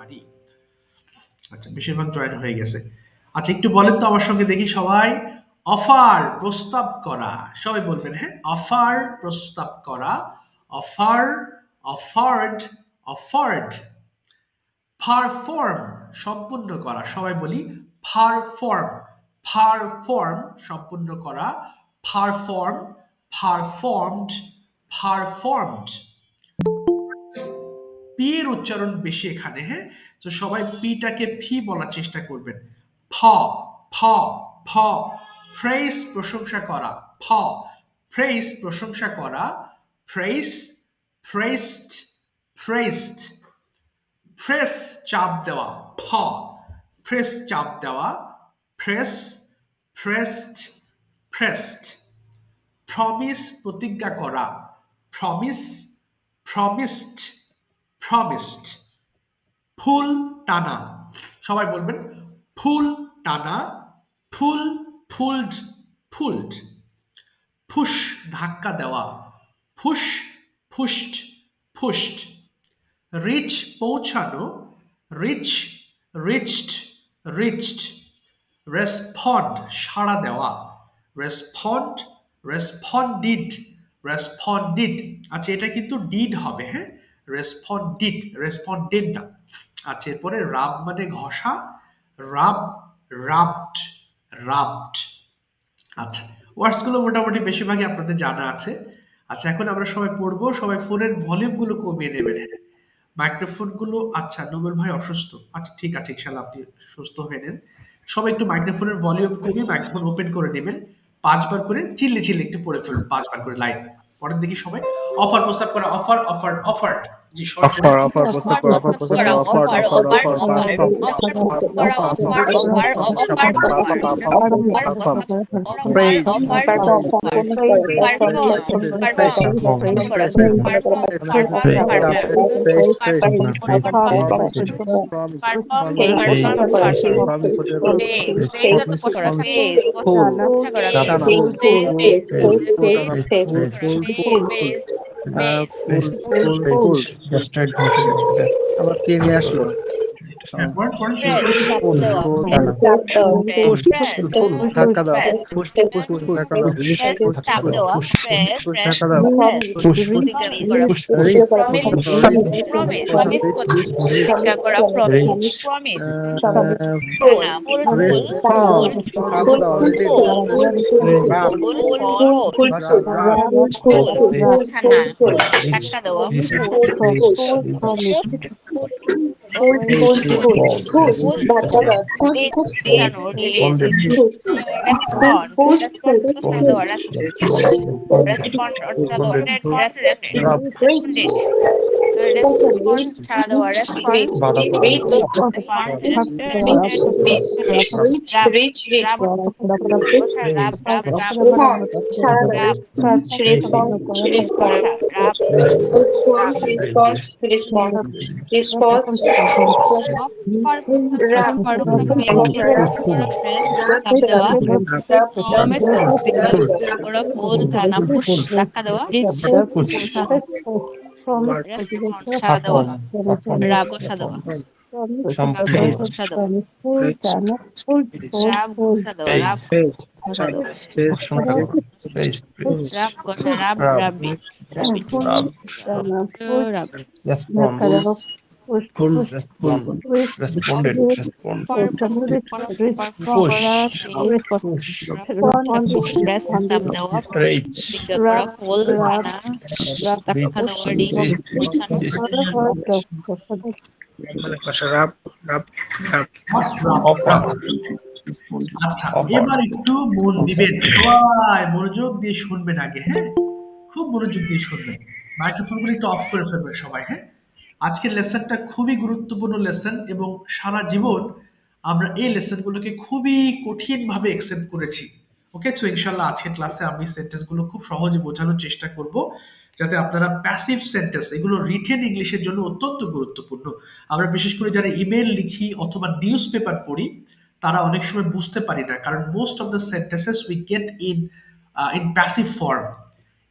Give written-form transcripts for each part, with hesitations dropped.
পারি। আচ্ছা, বেশিরভাগ জয়েন হয়ে গেছে। আচ্ছা, একটু বলেন তো আমার সঙ্গে দেখি সবাই। অফার, প্রস্তাব করা। সবাই বলবেন, হ্যাঁ। অফার, প্রস্তাব করা। Offer, offered, offered. পারফর্ম, সম্পূর্ণ করা। সবাই বলি পারফর্ম। পারফর্ম, সম্পূর্ণ করা। Perform, performed, performed. পি এর উচ্চারণ বেশি এখানে, হ্যাঁ। তো সবাই পিটাকে ফি বলার চেষ্টা করবেন। ফ, ফ, ফ। প্রেস, প্রশংসা করা। ফ, প্রেস, প্রশংসা করা। Press, pressed, pressed. প্রেস, চাপ দেওয়া। ফ, প্রেস, চাপ দেওয়া। Press, pressed, pressed. প্রমিস, প্রতিজ্ঞা করা। Promise, promised, promised. ফুল টানা। সবাই বলবেন ফুল টানা। Pull, pulled, pulled. ফুস, ধাক্কা দেওয়া। Push, pushed, pushed. রিচ, পৌঁছানো। Reach, reached, reached. রেসপন্ড, সাড়া দেওয়া। Respond, responded, responded. আচ্ছা, এটা কিন্তু ডিড হবে, হ্যাঁ। রেসপন্ডিড, রেসপন্ডেড না। আচ্ছা, এরপরে রাব মানে ঘষা। রাব, রাবড, রাবড। আচ্ছা, ওয়ার্ডস গুলো মোটামুটি বেশিরভাগই আপনাদের জানা আছে। আচ্ছা, এখন আমরা সবাই পড়বো। সবাই ফোনের ভলিউম গুলো কমিয়ে নেবেন, হ্যাঁ। মাইক্রোফোন গুলো, আচ্ছা নোবেল ভাই অসুস্থ। আচ্ছা, ঠিক আছে, ইনশাআল্লাহ আপনি সুস্থ হয়ে নেন। সবাই একটু মাইক্রোফোনের ভলিউম কমিয়ে মাইক্রোফোন ওপেন করে নেবেন। 5 বার করে চিল্লে চিল্লে একটু পড়ে ফেলুন, 5 বার করে লাইন পড়েন দেখি সবাই। অফার, প্রস্তাব করা। Offer, offer, offer. জি, সবাই পড়েন। অফার প্রস্তাব করা, অফার প্রস্তাব করা, অফার অফার অফার প্রেজ আবার কে নিয়ে আসলো? ধাক্কা দাও, ফুস ফুস ফুস ধাক্কা দাও, ধাক্কা দাও, আচ্ছা, এবার একটু মন দিবেন, সবাই মনোযোগ দিয়ে শুনবেন আগে, হ্যাঁ। খুব মনোযোগ দিয়ে শুনবেন। মাইক্রোফোন গুলো একটু অফ করে ফেলবেন সবাই, হ্যাঁ। আজকের লেসনটা খুবই গুরুত্বপূর্ণ লেসন এবং সারা জীবন আমরা এই লেসন গুলোকে খুবই কঠিন ভাবে একসেপ্ট করেছি। ওকে, তো ইনশাল্লাহ আজকের ক্লাসে আমি সেন্টেন্স গুলো খুব সহজে বোঝানোর চেষ্টা করব, যাতে আপনারা প্যাসিভ সেন্টেন্স, এগুলো রিটেন ইংলিশের জন্য অত্যন্ত গুরুত্বপূর্ণ। আমরা বিশেষ করে যারা ইমেল লিখি অথবা নিউজ পেপার পড়ি, তারা অনেক সময় বুঝতে পারি না, কারণ most of the sentences we get in passive form.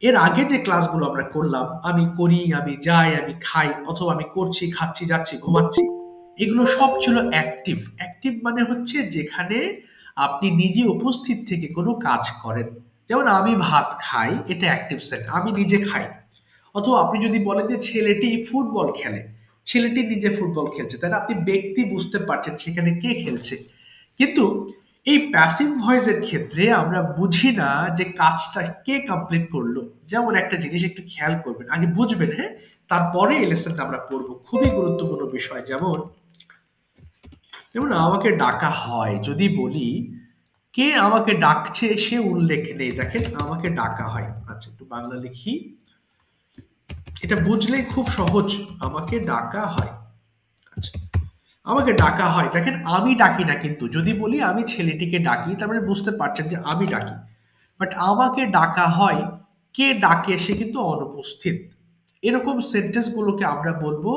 এর আগে যে ক্লাসগুলো আমরা করলাম, আমি করি, আমি যাই, আমি খাই, অথবা আমি করছি, খাচ্ছি, যাচ্ছি, ঘুমাচ্ছি, এগুলো সব ছিল অ্যাক্টিভ। অ্যাক্টিভ মানে হচ্ছে যেখানে আপনি নিজে উপস্থিত থেকে কোনো কাজ করেন। যেমন আমি ভাত খাই, এটা অ্যাক্টিভ সেন্ট, আমি নিজে খাই। অথবা আপনি যদি বলেন যে ছেলেটি ফুটবল খেলে, ছেলেটি নিজে ফুটবল খেলছে, তাহলে আপনি ব্যক্তি বুঝতে পারছেন সেখানে কে খেলছে। কিন্তু এই প্যাসিভ ভয়েসের ক্ষেত্রে আমরা বুঝি না যে কাজটা কে কমপ্লিট করলো। যেমন একটা জিনিস একটু খেয়াল করবেন, আগে বুঝবেন, হ্যাঁ, তারপরে এই লেসনটা আমরা পড়বো, খুবই গুরুত্বপূর্ণ বিষয়। যেমন যেমন আমাকে ডাকা হয়, যদি বলি কে আমাকে ডাকছে সে উল্লেখ নেই, দেখেন আমাকে ডাকা হয়। আচ্ছা, একটু বাংলা লিখি, এটা বুঝলেই খুব সহজ। আমাকে ডাকা হয়, আচ্ছা, আমাকে ডাকা হয়, দেখেন আমি ডাকি না, কিন্তু যদি বলি আমি ছেলেটিকে ডাকি, তার মানে বুঝতে পারছেন যে আমি ডাকি। বাট আমাকে ডাকা হয়, কে ডাকে সে কিন্তু অনুপস্থিত। এরকম সেন্টেন্স গুলোকে আমরা বলবো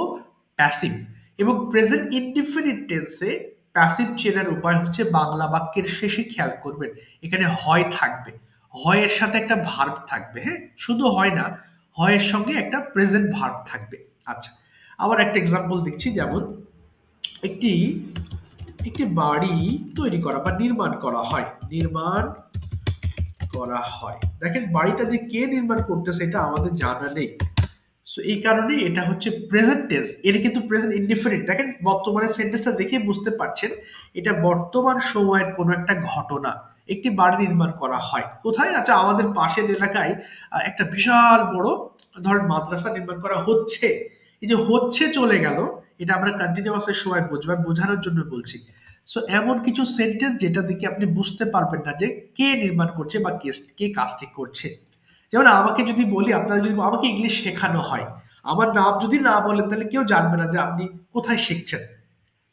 প্যাসিভ। এবং প্রেজেন্ট ইনডিফিনিট টেন্সে প্যাসিভ চেনার উপায় হচ্ছে বাংলা বাক্যের শেষে খেয়াল করবেন, এখানে হয় থাকবে, হয়ের সাথে একটা ভার্ব থাকবে, হ্যাঁ, শুধু হয় না, হয়ের সঙ্গে একটা প্রেজেন্ট ভার্ব থাকবে। আচ্ছা, আবার একটা এক্সাম্পল দিচ্ছি। যেমন একটি একটি বাড়ি তৈরি করা বা নির্মাণ করা হয়, নির্মাণ করা হয়, দেখেন বাড়িটা যে কে নির্মাণ করতেছে এটা আমাদের জানা নেই। সো এই কারণে এটা হচ্ছে প্রেজেন্ট টেন্স, এটা কিন্তু প্রেজেন্ট ইনডিফিনিট। দেখেন বর্তমানে সেন্টেন্সটা দেখে বুঝতে পারছেন এটা বর্তমান সময়ের কোনো একটা ঘটনা। একটি বাড়ি নির্মাণ করা হয় কোথায়? আচ্ছা, আমাদের পাশের এলাকায় একটা বিশাল বড় ধরেন মাদ্রাসা নির্মাণ করা হচ্ছে। এই যে হচ্ছে চলে গেল, এটা আমরা কন্টিনিউয়াসের সময় বুঝবো, বোঝানোর জন্য বলছি। সো এমন কিছু সেন্টেন্স যেটা দেখে আপনি বুঝতে পারবেন না যে কে নির্মাণ করছে বা কে কাজটি করছে। যেমন আমাকে যদি বলি, আপনারা যদি আমাকে ইংলিশ শেখানো হয়, আমার নাম যদি না বলেন তাহলে কেউ জানবে না যে আপনি কোথায় শিখছেন।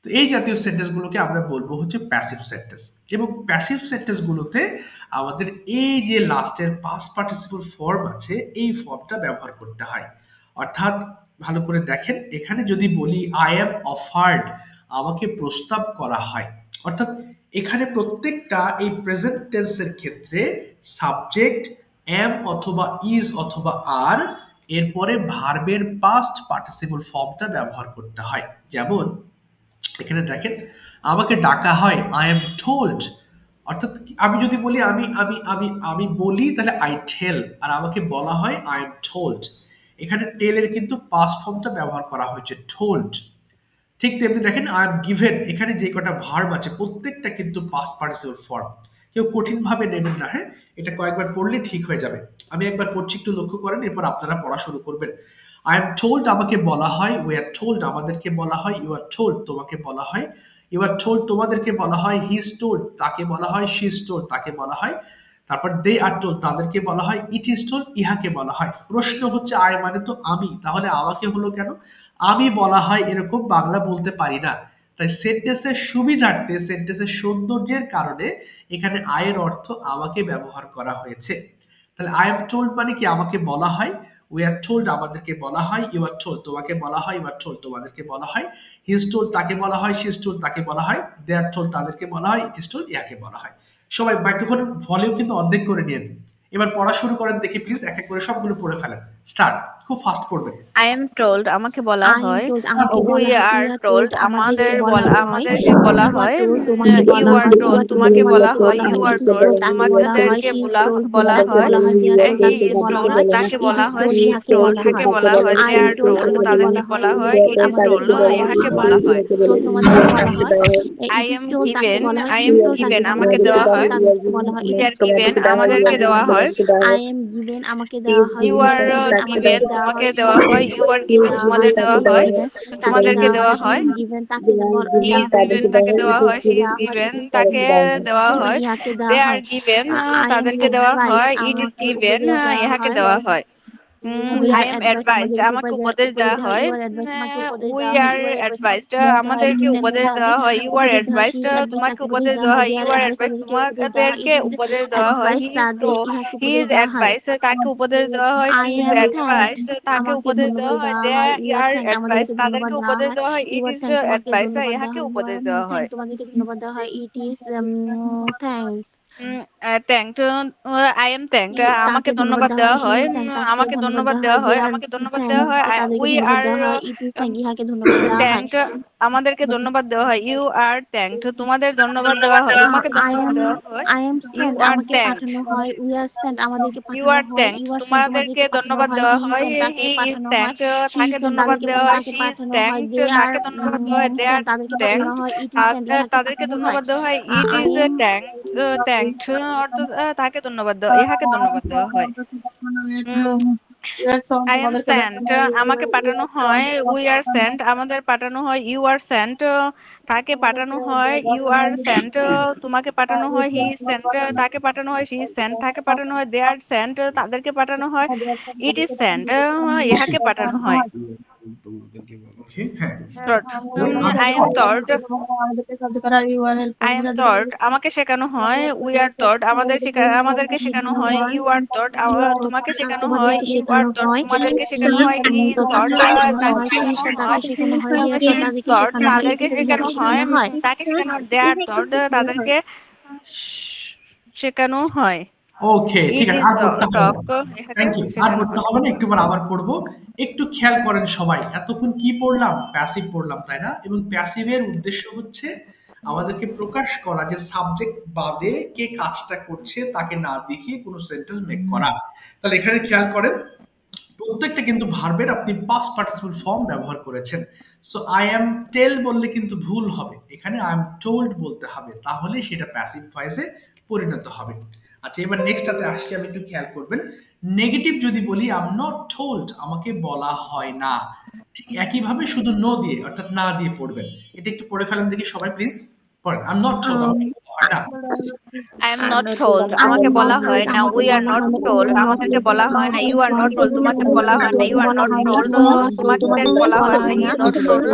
তো এই জাতীয় সেন্টেন্স গুলোকে আমরা বলবো হচ্ছে প্যাসিভ সেন্টেন্স। এবং প্যাসিভ সেন্টেন্স গুলোতে আমাদের এই যে লাস্টের পাস্ট পার্টিসিপল ফর্ম আছে, এই ফর্মটা ব্যবহার করতে হয়। অর্থাৎ ভালো করে দেখেন, এখানে যদি বলি আই অ্যাম অফার্ড, আমাকে প্রস্তাব করা হয়, অর্থাৎ এখানে প্রত্যেকটা এই প্রেজেন্ট টেন্সের ক্ষেত্রে সাবজেক্ট এম অথবা ইজ অথবা আর, এরপরে ভার্বের পাস্ট পার্টিসিপল ফর্মটা ব্যবহার করতে হয়। যেমন এখানে দেখেন আমাকে ডাকা হয়, আই এম টোল্ড, অর্থাৎ আমি যদি বলি আমি আমি আমি আমি বলি তাহলে আই টেল, আর আমাকে বলা হয় আই এম টোল্ড। এখানে টেলের কিন্তু পাস্ট ফর্মটা ব্যবহার করা হয়েছে টোল্ড। ঠিক তেমনি দেখেন আই এম গিভেন, এখানে যে কটা ভার্ব আছে প্রত্যেকটা কিন্তু পাস্ট পার্টিসিপল ফর্ম। কেউ কঠিন ভাবে নেবেন না, হ্যাঁ, এটা কয়েকবার পড়লে ঠিক হয়ে যাবে। আমি একবার পড়ছি, একটু লক্ষ্য করেন, এরপর আপনারা পড়া শুরু করবেন। আই এম টোল্ড আমাকে বলা হয়, উই আর টোল্ড আমাদেরকে বলা হয়, ইউ আর টোল্ড তোমাকে বলা হয়, ইউ আর টোল্ড তোমাদেরকে বলা হয়, হি ইজ টোল্ড তাকে বলা হয়, শি ইজ টোল্ড তাকে বলা হয়, তারপর দে আর টোল্ড তাদেরকে বলা হয়, ইট ইজ টোল্ড ইহাকে বলা হয়। প্রশ্ন হচ্ছে আই মানে তো আমি, তাহলে আমাকে হলো কেন? আমি বলা হয় এরকম বাংলা বলতে পারি না, তাই সেন্টেন্সের সুবিধার্থে, সেন্টেন্সের সৌন্দর্যের কারণে এখানে আয়ের অর্থ আমাকে ব্যবহার করা হয়েছে। তাহলে আই এম টোল্ড মানে কি? আমাকে বলা হয়। উই আর টোল্ড আমাদেরকে বলা হয়, ইউ আর টোল্ড তোমাকে বলা হয়, ইউ আর টোল্ড তোমাদেরকে বলা হয়, হি ইজ টোল্ড তাকে বলা হয়, শি ইজ টোল্ড তাকে বলা হয়, দে আর টোল্ড তাদেরকে বলা হয়, ইট ইজ টোল্ড ইয়াকে বলা হয়। সবাই মাইক্রোফোন ভলিউম কিন্তু অর্ধেক করে নিন। এবার পড়া শুরু করেন, দেখি প্লিজ এক এক করে সবগুলো পড়ে ফেলেন। স্টার্ট, খুব ফাস্ট পড়বেন। I am told আমাকে বলা I am হয়, told আমাকে we বলা হয়, are you are told told আমাদেরকে বলা হয়, আমাদেরকে বলা you are হয়, told তোমাকে you বলা are হয়, you told are told তোমাকে বলা তোমাদেরকে হয়, বলা you হয়, are it is told told তাকে বলা হয়, তোমাদেরকে she is told বলা তাকে হয়, বলা হয়, they are told he তাকে is বলা told হয়, তাকে it বলা is হয়, told she is ইহাকে told বলা তাকে হয়, বলা হয়, I they am are told told আমাকে তাদেরকে বলা হয়, বলা you হয়, told it is আমাদেরকে told বলা হয়, ইহাকে is বলা হয়। told তোমাদেরকে বলা হয়, I it is am told তাকে given বলা হয়, I she am is told given তাকে বলা আমাকে হয়, they দেওয়া are told হয়, তাদেরকে বলা হয়, we it are is told given তাদেরকে আমাদেরকে বলা দেওয়া হয়, হয়, I am given আমাকে দেওয়া হয়, you we are are given given আমাদেরকে দেওয়া তোমাকে হয়, you দেওয়া are হয়, given you are তাদেরকে given দেওয়া হয়, তোমাদের he দেওয়া is হয়, given তাকে তোমাদেরকে দেওয়া দেওয়া হয়, she হয়, is given তাকে he is তাকে given তাকে দেওয়া হয়, she is দেওয়া হয়, given it is তাকে দেওয়া told হয়, ইহাকে they দেওয়া are হয়, given I am তাদেরকে দেওয়া advice হয়, it is আমাকে given উপদেশ দেওয়া ইহাকে হয়, দেওয়া হয়। we I are am advised advised আমাদেরকে আমাকে উপদেশ উপদেশ দেওয়া দেওয়া হয়, হয়, you are advised তোমাকে উপদেশ we দেওয়া হয়, are you are advised advised তোমাকে উপদেশ দেওয়া হয়, আমাদেরকে this উপদেশ sentence দেওয়া হয়, you are উপদেশ দেওয়া হয়, she advised is advised তোমাকে তাকে উপদেশ উপদেশ দেওয়া দেওয়া হয়, হয়, they you are are advised advised তাদেরকে উপদেশ দেওয়া হয়, তোমাদেরকে it is উপদেশ দেওয়া হয়, advice তাদের ইহাকে he উপদেশ is দেওয়া হয়, advised তাকে উপদেশ দেওয়া হয়, I she is am thanked advised তাকে আমাকে উপদেশ দেওয়া ধন্যবাদ হয়, দেওয়া they হয়, we are are thanked advised আমাদেরকে তাদেরকে ধন্যবাদ দেওয়া উপদেশ হয়, দেওয়া হয়, you it are is thanked তোমাকে advised ধন্যবাদ দেওয়া ইহাকে হয়, you উপদেশ are দেওয়া হয়। thanked তোমাদেরকে ধন্যবাদ দেওয়া হয়, it is thanked thanked, I am thanked, আমাকে তাকে ধন্যবাদ দেওয়া দেওয়া হয়, হয়, she is thanked, তাকে আমাকে ধন্যবাদ ধন্যবাদ দেওয়া দেওয়া হয়, হয়, they are আমাকে ধন্যবাদ দেওয়া thanked, হয়, তাদেরকে উই ধন্যবাদ আর দেওয়া হয়, it is thanked, ইহাকে ধন্যবাদ দেওয়া হয়। থ্যাঙ্কড, আমাদেরকে ধন্যবাদ দেওয়া হয়, ইউ আর থ্যাঙ্কড, তোমাদের ধন্যবাদ দেওয়া হয়, তোমাকে I ধন্যবাদ am দেওয়া হয়, I am ইউ sent, আর আমাকে থ্যাঙ্কড, পাঠানো হয়, we are sent, আমাদেরকে ইউ পাঠানো আর হয়, থ্যাঙ্কড, you are sent, তোমাদেরকে তোমাদেরকে পাঠানো ধন্যবাদ হয়, দেওয়া he is হয়, sent, তাকে হি ইজ পাঠানো হয়, থ্যাঙ্কড, she is তাকে sent, ধন্যবাদ দেওয়া হয়, তাকে শি ইজ পাঠানো হয়, থ্যাঙ্কড, they are তাকে ধন্যবাদ দেওয়া হয়, দে আর sent, তাদেরকে পাঠানো থ্যাঙ্কড, হয়, it is sent, ইহাকে তাদেরকে পাঠানো হয়। ধন্যবাদ দেওয়া হয়, ইট I ইজ am থ্যাঙ্কড, অর্থাৎ তাকে ধন্যবাদ দেওয়া, ইহাকে ধন্যবাদ দেওয়া হয়। আই এম সেন্ট, আমাকে পাঠানো হয়, উই আর সেন্ট, আমাদের পাঠানো হয়, ইউ আর সেন্ট, তাকে পাঠানো হয়, ইউ আর সেন্ট, তোমাকে পাঠানো হয়, হি ইজ সেন্ট, তাকে পাঠানো হয়, শি ইজ সেন্ট, তাকে পাঠানো হয়, দে আর সেন্ট, তাদেরকে পাঠানো হয়, ইট ইজ সেন্ট, ইহাকে পাঠানো হয়। ওকে, হ্যাঁ। I am told, I am told, আমাকে শেখানো হয়, উই আর টল্ড, আমাদেরকে শেখানো হয়, ইউ আর টল্ড, তোমাকে শেখানো হয়, তোমাদেরকে ইউ আর শেখানো টল্ড, হয়, তোমাদেরকে he শেখানো is হয়, হি ইজ so টল্ড, তাকে শেখানো তাকে হয়, she is শেখানো so হয়, তাকে শেখানো হয়, he is he so is তাদেরকে টল্ড, শেখানো হয়, it তাদেরকে is শেখানো ইহাকে হয়, শেখানো হয়। তাকে শেখানো হয়, দে আর টল্ড, তাদেরকে শেখানো হয়, ওকে, ঠিক ইট আছে, ইজ আর পড়তে হবে না। টক, এটাকে থ্যাংক ইউ, আর শেখানো পড়তে হয়। হবে না, একটু পর আবার পড়বো। একটু খেয়াল করেন সবাই, এতক্ষণ কি পড়লাম? প্যাসিভ পড়লাম, তাই না? এবং প্যাসিভের উদ্দেশ্য হচ্ছে আমাদেরকে প্রকাশ করা যে সাবজেক্ট বাদে কে কাজটা করছে তাকে না দেখিয়ে কোনো সেন্টেন্স মেক করা। তাহলে এখানে খেয়াল করেন, প্রত্যেকটা কিন্তু ভার্বের আপনি পাস্ট পার্টিসিপল ফর্ম ব্যবহার করেছেন। সো আই অ্যাম টেল বললে কিন্তু ভুল হবে, এখানে আই এম টোল্ড বলতে হবে, তাহলে সেটা প্যাসিভ ভয়েসে পরিণত হবে। আচ্ছা, এবার নেক্সটটাতে আসছি, আমি একটু খেয়াল করবেন। নেগেটিভ যদি বলি আই এম নট টোল্ড, আমাকে বলা হয় না, ঠিক একইভাবে শুধু নো দিয়ে অর্থাৎ না দিয়ে পড়বেন। এটা একটু পড়ে ফেলেন দেখি সবাই, প্লিজ পড়েন। আই এম নট টোল্ড, আমাকে Um, বলা হয় না। I am not told, I আমাকে am not বলা হয় told, না, আমাকে উই আর বলা নট হয় না, we টোল্ড, are not আমাদেরকে told, বলা হয় না, আমাদেরকে ইউ আর বলা নট হয় টোল্ড, না, তোমাকে বলা হয় না, ইউ আর বলা নট হয় না, told, you are not told, তোমাকে তোমাদেরকে বলা বলা হয় না, হয় হি না, ইজ নট টোল্ড,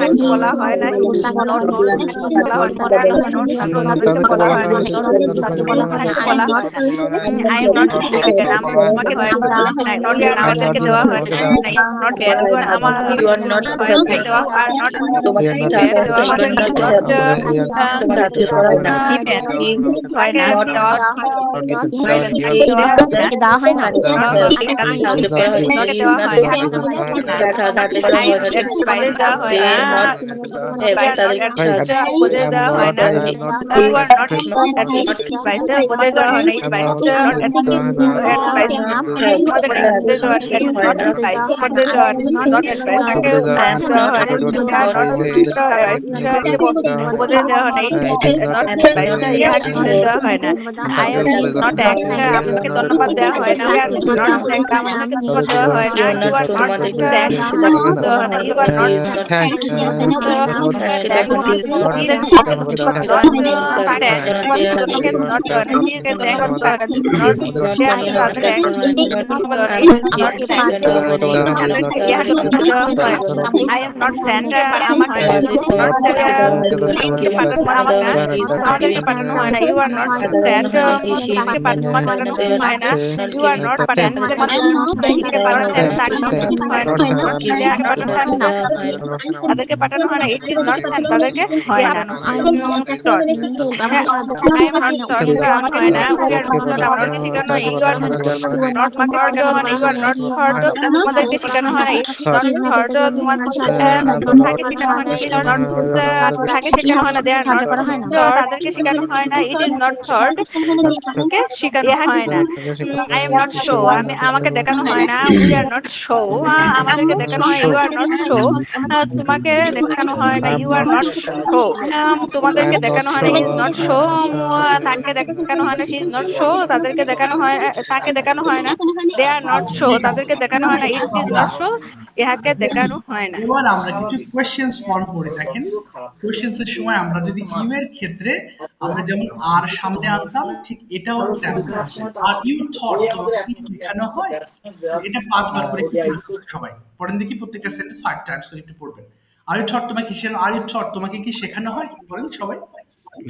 তাকে he is বলা হয় not না, হি told, ইজ তাকে নট বলা টোল্ড, হয় না, তাকে she is বলা told, হয় না, দে তাকে আর বলা হয় নট না, they are টোল্ড, told, তাদেরকে তাদেরকে তাদেরকে বলা বলা বলা হয় হয় হয় না, না, না, they are তাদেরকে told, তাকে বলা তাদেরকে হয় বলা না, বলা হয় হয় না, না, I বলা am হয় not না। তাদেরকে বলা হয় না, আই এম নট টেকেন, আমাকে আমাকে দেওয়া হয় না, not I am not not দেওয়া told, হয় না, আমাকে দেওয়া ইউ নট ভেরি গুড, আমার You are not আমাকে দেওয়া are not we are not very দেওয়া হয় না, হি ইজ নট আমাদের ইয়ার তাকে বলা হয় না। গিভেন, Is হয় না, not দেওয়া not given, হয় না, দেওয়া দেওয়া হয় না, তাকে দেওয়া হয় না, দেওয়া হয় না, হয় না, he is not তাকে given, দেওয়া হয় না, given দেওয়া হয় না, তাকে বলা আই হয় না। অ্যাডভাইস দেওয়া হয় They না, not তাদেরকে দেওয়া হয় না। We are not I advise, am উপদেশ দেওয়া হয় না, I am not you are not advise, উপদেশ দেওয়া হয় না, I am advise not not দেওয়া হয় না, অ্যাডভাইস, আমাদের উপদেশ দেওয়া নট অ্যাডভাইস, উপদেশ দেওয়া নট অ্যাডভাইস, তাকে উপদেশ দেওয়া হয় উপদেশ না, দেওয়া হয় তাকে না, not advise, দেওয়া হয় না, উপদেশ দেওয়া হয় না, it is not not advice, ইহাকে উপদেশ দেওয়া হয় না। আই তাকে এম উপদেশ দেওয়া নট হয় না, থ্যাঙ্ক, আমাকে ধন্যবাদ দেওয়া হয় না, উই আর নট থ্যাঙ্ক, আমাদেরকে ধন্যবাদ দেওয়া হয় না, ইউ আর নট থ্যাঙ্ক, ধন্যবাদ দেওয়া হয় না, you are not thank, thank, আমাদেরকে আমাকে দেওয়া হয় ধন্যবাদ না, দেওয়া হয় না, thank, not thank, I am not sent, আমাকে আমাকে পাঠানো হয় না, you are not sent, আমাকে পাঠানো হয় না, you are not sent, তাকে পাঠানো হয় না, তাদেরকে পাঠানো হয় না, it is not sent, তাদেরকে হয় না, I am not taught, আমাকে হয় না, we are not, আমাদেরকে শেখানো হয়, you are not, আমাকে শেখানো হয় না, you are not taught, তোমাদেরকে শেখানো হয় না, it is not taught, তোমাদের তাকে শেখানো হয় না, it is not, তাকে শেখানো হয় না, they are not taught, তাদেরকে শেখানো হয় না, it is not taught, কে শেখানো হয় না, I am not show, আমাকে দেখানো হয় না, we are not show, আমাদেরকে দেখানো হয়, you are not show, তোমাকে দেখানো হয় না, you are not show, I তোমাদেরকে am not দেখানো হয় না, sure, is not show, তাকে দেখানো হয় না, she is not show, তাদেরকে দেখানো হয়, তাকে দেখানো হয় না, they are not show, তাদেরকে দেখানো হয় না, it is not show, ইহাকে দেখানো হয় না। এবার আমরা কিছু কোয়েশ্চেন্স ফর্ম পড়ি। দেখেন, কোয়েশ্চেন্স এর সময় আমরা যদি ইউ এর ক্ষেত্রে আমরা যেমন আর সামনে আনতাম, ঠিক এটাও তেমন। আর ইউ থট তোমাকে কি শেখানো হয়, তো এটা 5 বার করে কি পড়বেন সবাই? পড়েন দেখি প্রত্যেকটা সেন্টেন্স 5 টাইমস করে একটু পড়বেন। আর ইউ থট তোমাকে কি শেখানো, আর ইউ থট তোমাকে কি শেখানো হয়, বলেন সবাই।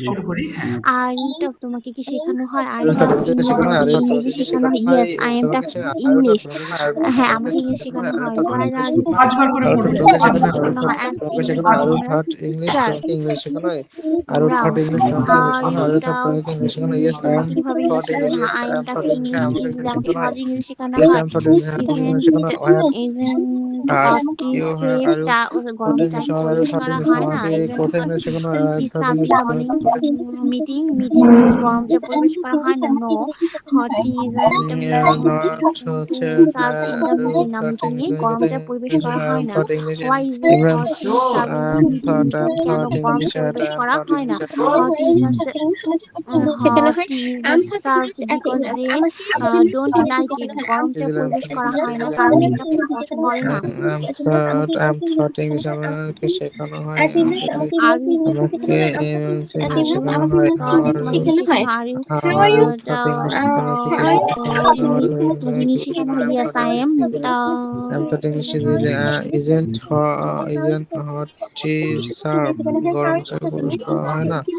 শুরু করি। হ্যাঁ আইটা তোমাকে কি শেখানো হয়? আই আরো টাফ তোমাকে শেখানো হয়, আরো ইংরেজি তোমাকে শেখানো হয়? শেখানো ইয়েস, হয়, আই এম টাফ তোমাকে শেখানো আরো ইংলিশ। তোমাকে শেখানো হ্যাঁ, হয়, আমাকে ইংলিশ শেখানো আরো হয়। তোমাকে হোয়াই আর ইউ পাঁচবার করে আরো পড়বেন, তোমাকে আমাকে শেখানো শেখানো হয়। তোমাকে ইংলিশ শেখানো আরো পাঁচবার। থার্ড ইংলিশ, স্যার তোমাকে ইংলিশ শেখানো হয়, আরো থার্ড রাও ইংলিশ, তোমাকে ইংলিশ শেখানো হয়, আরো থার্ড তোমাকে ইংলিশ শেখানো হয়। ইয়েস আই এম তোমাকে কিভাবে ইংলিশ থার্ড শেখানো ইংলিশ, হয়? Yes I I am am taught থার্ড ইংলিশ, ইংলিশ। আমাকে ইংলিশ আমাকে শেখানো হয়। সহজ ইংলিশ শেখানো ইয়েস আই হয়। এম থার্ড ইংলিশ, ইজেন্ট শেখানো হয়। হট আর সে আরো গরম থার্ড চাকে ইংলিশ, আরো পরিবেশ থার্ড করা ইংলিশ, হয় না? আমাকে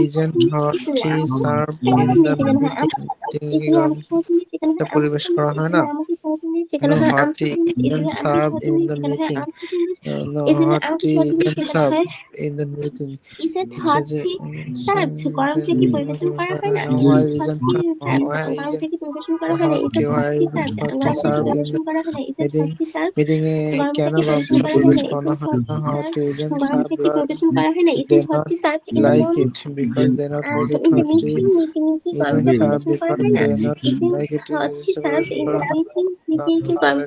ইজেন্ট কোথায় ইংলিশ শেখানো হয়? Tea third serve English, in the morning meeting meeting কি গরম চা পরিবেশ করা হয় না? No. Hot tea isn't not হচ্ছে সার্ভ ইন দ্য আরো মিটিং না থার্ড মিটিং এ ইংলিশ, গরম কোথায় চা পরিবেশ ইংলিশ, করা আই হয় এম না? Third English why is it Imran, hot tea serve in the I am meeting কেন থার্ড গরম ইংলিশ, চা আই পরিবেশ এম করা থার্ড হয় না? English, hot is not hot is not served because they don't like it. গরম চা পরিবেশ করা হয় না কারণ এটা পছন্দ করে না। আই এম থার্ড ইংলিশ, আমাকে শেখানো হয়, আর আমাকে ইংলিশ শেখানো হয়। হাউ আর তোমাকে কি শেখানো? Are you how are you থার্ড ইংলিশ, আমাকে কি শেখানো হয়? হাউ আর ইংলিশ ইউ তোমাকে ইংলিশ কি শেখানো শেখানো হয়? হয়? Yes I am I'm thought English isn't hot tea serve গরম চা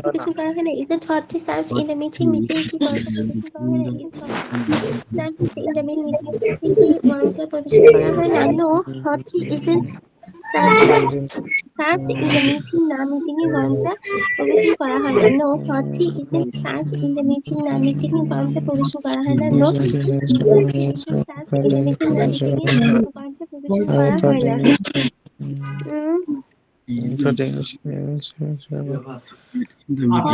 পরিবেশ করা হয় না? Isn't hot tea serve in the meeting কি গরম চা পরিবেশ করা হয় না? No, hot tea isn't served in the meeting. No, hot tea isn't served in the meeting. সে যে why isn't hot tea, why isn't hot tea served in the meeting? Meeting এ কেন গরম চা পরিবেশ করানো হয় না? hot tea isn't served because they not like it, because they not like it. hot tea isn't served because they not like it. ইংরেজি পরিবেশ করা হয় না, তারা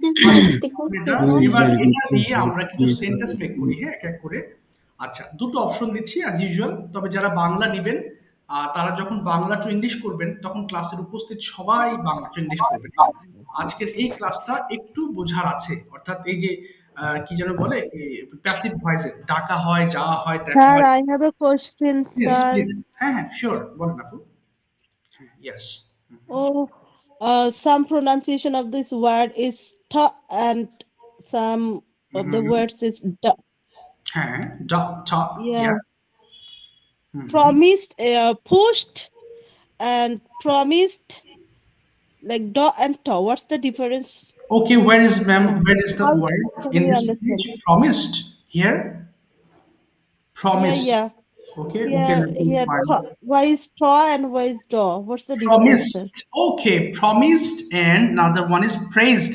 এটা পছন্দ করে না। এবার এটা দিয়ে আমরা কিছু সেন্টেন্স মেক করি, হ্যাঁ, এক এক করে। আচ্ছা, দুটো অপশন দিচ্ছি অ্যাজ ইউজুয়াল। তবে যারা বাংলা নেবেন তারা যখন বাংলা টু ইংলিশ করবেন তখন ক্লাসের উপস্থিত সবাই বাংলা টু ইংলিশ করবেন। আজকের এই ক্লাসটা একটু বোঝার আছে, অর্থাৎ এই যে কি যেন বলে প্যাসিভ ভয়েসে ডাকা হয়, যাওয়া হয়, দেখা Sir, হয়। I have a question, Yes, sir. please. হ্যাঁ হ্যাঁ শিওর, বলেন আপু। Yes. Oh, some pronunciation of this word is ta and some of the words is da. হ্যাঁ, top, Yeah. yeah. Promised, pushed and promised, like da and ta. What's the difference? Okay, where is ma'am? Where is the How word can in we this understand? page? Promised here. Promised. Yeah. Okay. Yeah, Okay. Let me here. find. Why is ta and why is da? What's the difference, Promised. sir? Okay. Promised and another one is praised.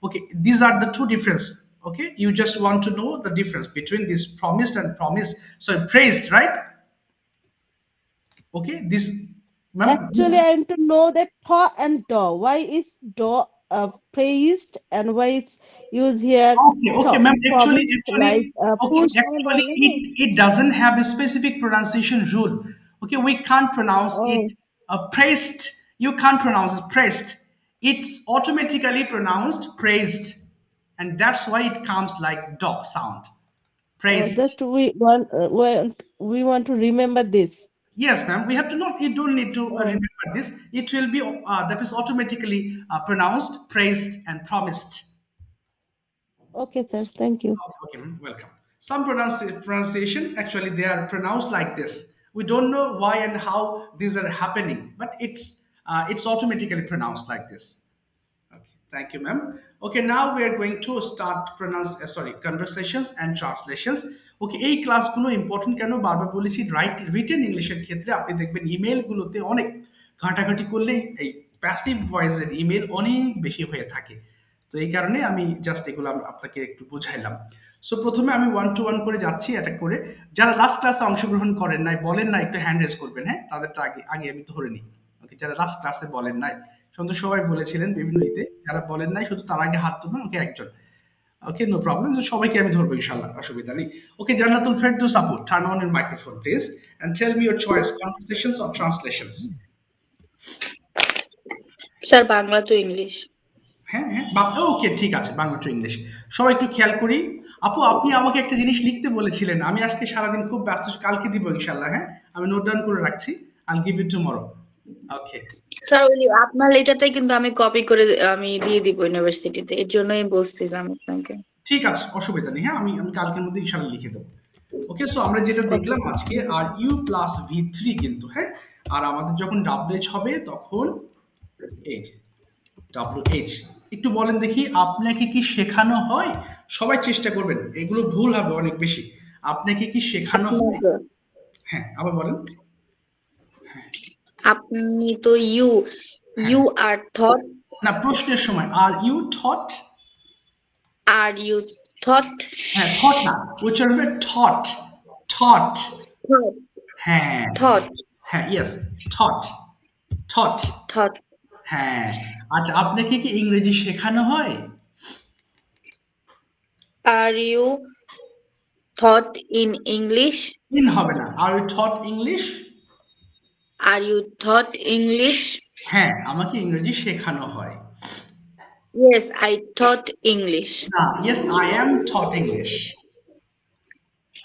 Okay. These are the two difference. Okay. You just want to know the difference between this promised and promised. So praised, right? Okay. This. Ma'am. Actually, I want to know that ta and da. Why is da praised and why it's used here? Okay, ta, ma'am. promised, like pushed. It doesn't have a specific pronunciation rule. Okay, we can't pronounce it praised. You can't pronounce it praised. It's automatically pronounced praised, and that's why it comes like dog sound. Praised. Just we want to remember this. Yes, ma'am. We have to not. You don't need to remember this. It will be that is automatically pronounced praised and promised. Okay, sir. Thank you. Okay, welcome. Some pronunciation actually they are pronounced like this. We don't know why and how these are happening, but it's automatically pronounced like this. Okay, thank you, ma'am. Okay, now we are going to start conversations and translations. Okay, এই ক্লাসগুলো important কেন বারবার বলেছি, written ইংলিশের ক্ষেত্রে আপনি দেখবেন ইমেলগুলোতে অনেক ঘাটাঘাটি করলেই এই প্যাসিভ ভয়েসের ইমেল অনেক বেশি হয়ে থাকে। তো এই কারণে আমি জাস্ট এগুলো আপনাকে একটু বুঝাইলাম। সো প্রথমে আমি 1 to 1 করে যাচ্ছি এটা করে। যারা লাস্ট ক্লাসে অংশগ্রহণ করেন নাই, বলেন না, একটু হ্যান্ড রেজ করবেন, হ্যাঁ, তাদেরটা আগে আগে আমি ধরে নিই। ওকে, যারা লাস্ট ক্লাসে বলেন নাই, সন্তোষ সবাই বলেছিলেন বিভিন্ন ইতে, যারা বলেন নাই শুধু তার আগে হাত তুলবেন। ওকে, একজন। ওকে, নো প্রবলেম। সবাইকে আমি ধরবো ইনশাআল্লাহ, অসুবিধা নেই। ওকে, জান্নাতুল ফেরদৌস আপু, turn on your microphone please and tell me your choice, conversations or translations. Sir Bangla to English. হ্যাঁ হ্যাঁ, ওকে ঠিক আছে, বাংলা টু ইংলিশ। সবাই একটু খেয়াল করি। আপু, আপনি আমাকে একটা জিনিস লিখতে বলেছিলেন, আমি আজকে সারাদিন খুব ব্যস্ত, কালকে দিব ইনশাআল্লাহ। হ্যাঁ, আমি নোট ডাউন করে রাখছি, I will give it tomorrow. Okay sir ওই আপনার লেটারটাই কিন্তু আমি কপি করে আমি দিয়ে দিব ইউনিভার্সিটিতে, এর জন্যই বলছিলাম আপনাকে। ঠিক আছে, অসুবিধা নেই। হ্যাঁ, আমি কালকের মধ্যে ইনশাআল্লাহ লিখে দেবো। ওকে, সো আমরা যেটা দেখলাম আজকে আর ইউ প্লাস V3 কিন্তু, হ্যাঁ, আর আমাদের যখন WH হবে তখন H, WH। একটু বলেন দেখি, আপনাকে কি শেখানো হয়? সবাই চেষ্টা করবেন, এগুলো ভুল হবে অনেক বেশি। আপনাকে কি শেখানো হয়? হ্যাঁ, আবার বলেন। আপনি তো ইউ আর থট। না, প্রশ্নের সময় are you taught. Are you taught. হ্যাঁ, থট না, উচ্চারণ হবে থট, থট। হ্যাঁ থট। হ্যাঁ, ইয়েস, থট, থট। থট। হ্যাঁ, আচ্ছা, আপনাকে কি ইংরেজি শেখানো হয়? Are you taught in English. In হবে না, are you taught English. Are you taught English. হ্যাঁ, আমাকে ইংরেজি শেখানো হয়। Yes I taught English. না, yes I am taught English.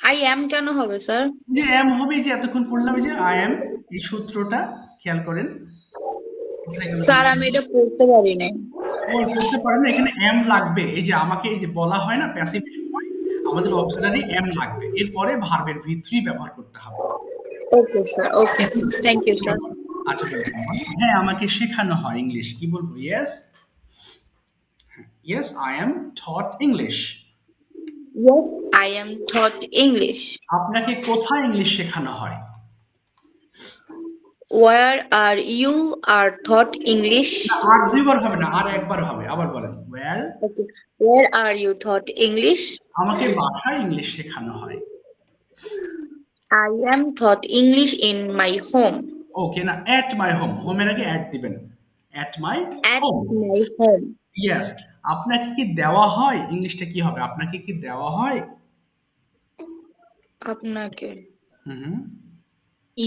I am কেন হবে স্যার? যে এম হবে, যে এতক্ষণ পড়লাম, যে আই অ্যাম, এই সূত্রটা খেয়াল করেন। স্যার আমি এটা পড়তে পারি নাই। পড়তে পারেন না, এখানে এম লাগবে। এই যে আমাকে এই যে বলা হয় না প্যাসিভ, আমাদের অক্সিলারি এম লাগবে, এরপরে ভার্বের V3 ব্যবহার করতে হবে। Okay sir, okay, thank you sir. আচ্ছা, হ্যাঁ, আমাকে শেখানো হয় ইংলিশ, কি বলবো? Yes, yes I am taught English. Yes I am taught English. আপনাকে কোথায় ইংলিশ শেখানো হয়? Where are you are taught English? আর দুইবার হবে না, আর একবার হবে। আবার বলেন, wire. Okay. Where are you taught English? আমাকে বাসায় ইংলিশ শেখানো হয়। I am taught English in my home. ওকে, না, এট মাই হোম, হোমের আগে অ্যাট দিবেন, এট মাই At home. my home. Yes. আপনাকে কি দেওয়া হয়? ইংলিশটা কি হবে? আপনাকে কি দেওয়া হয়? আপনাকে। হুম,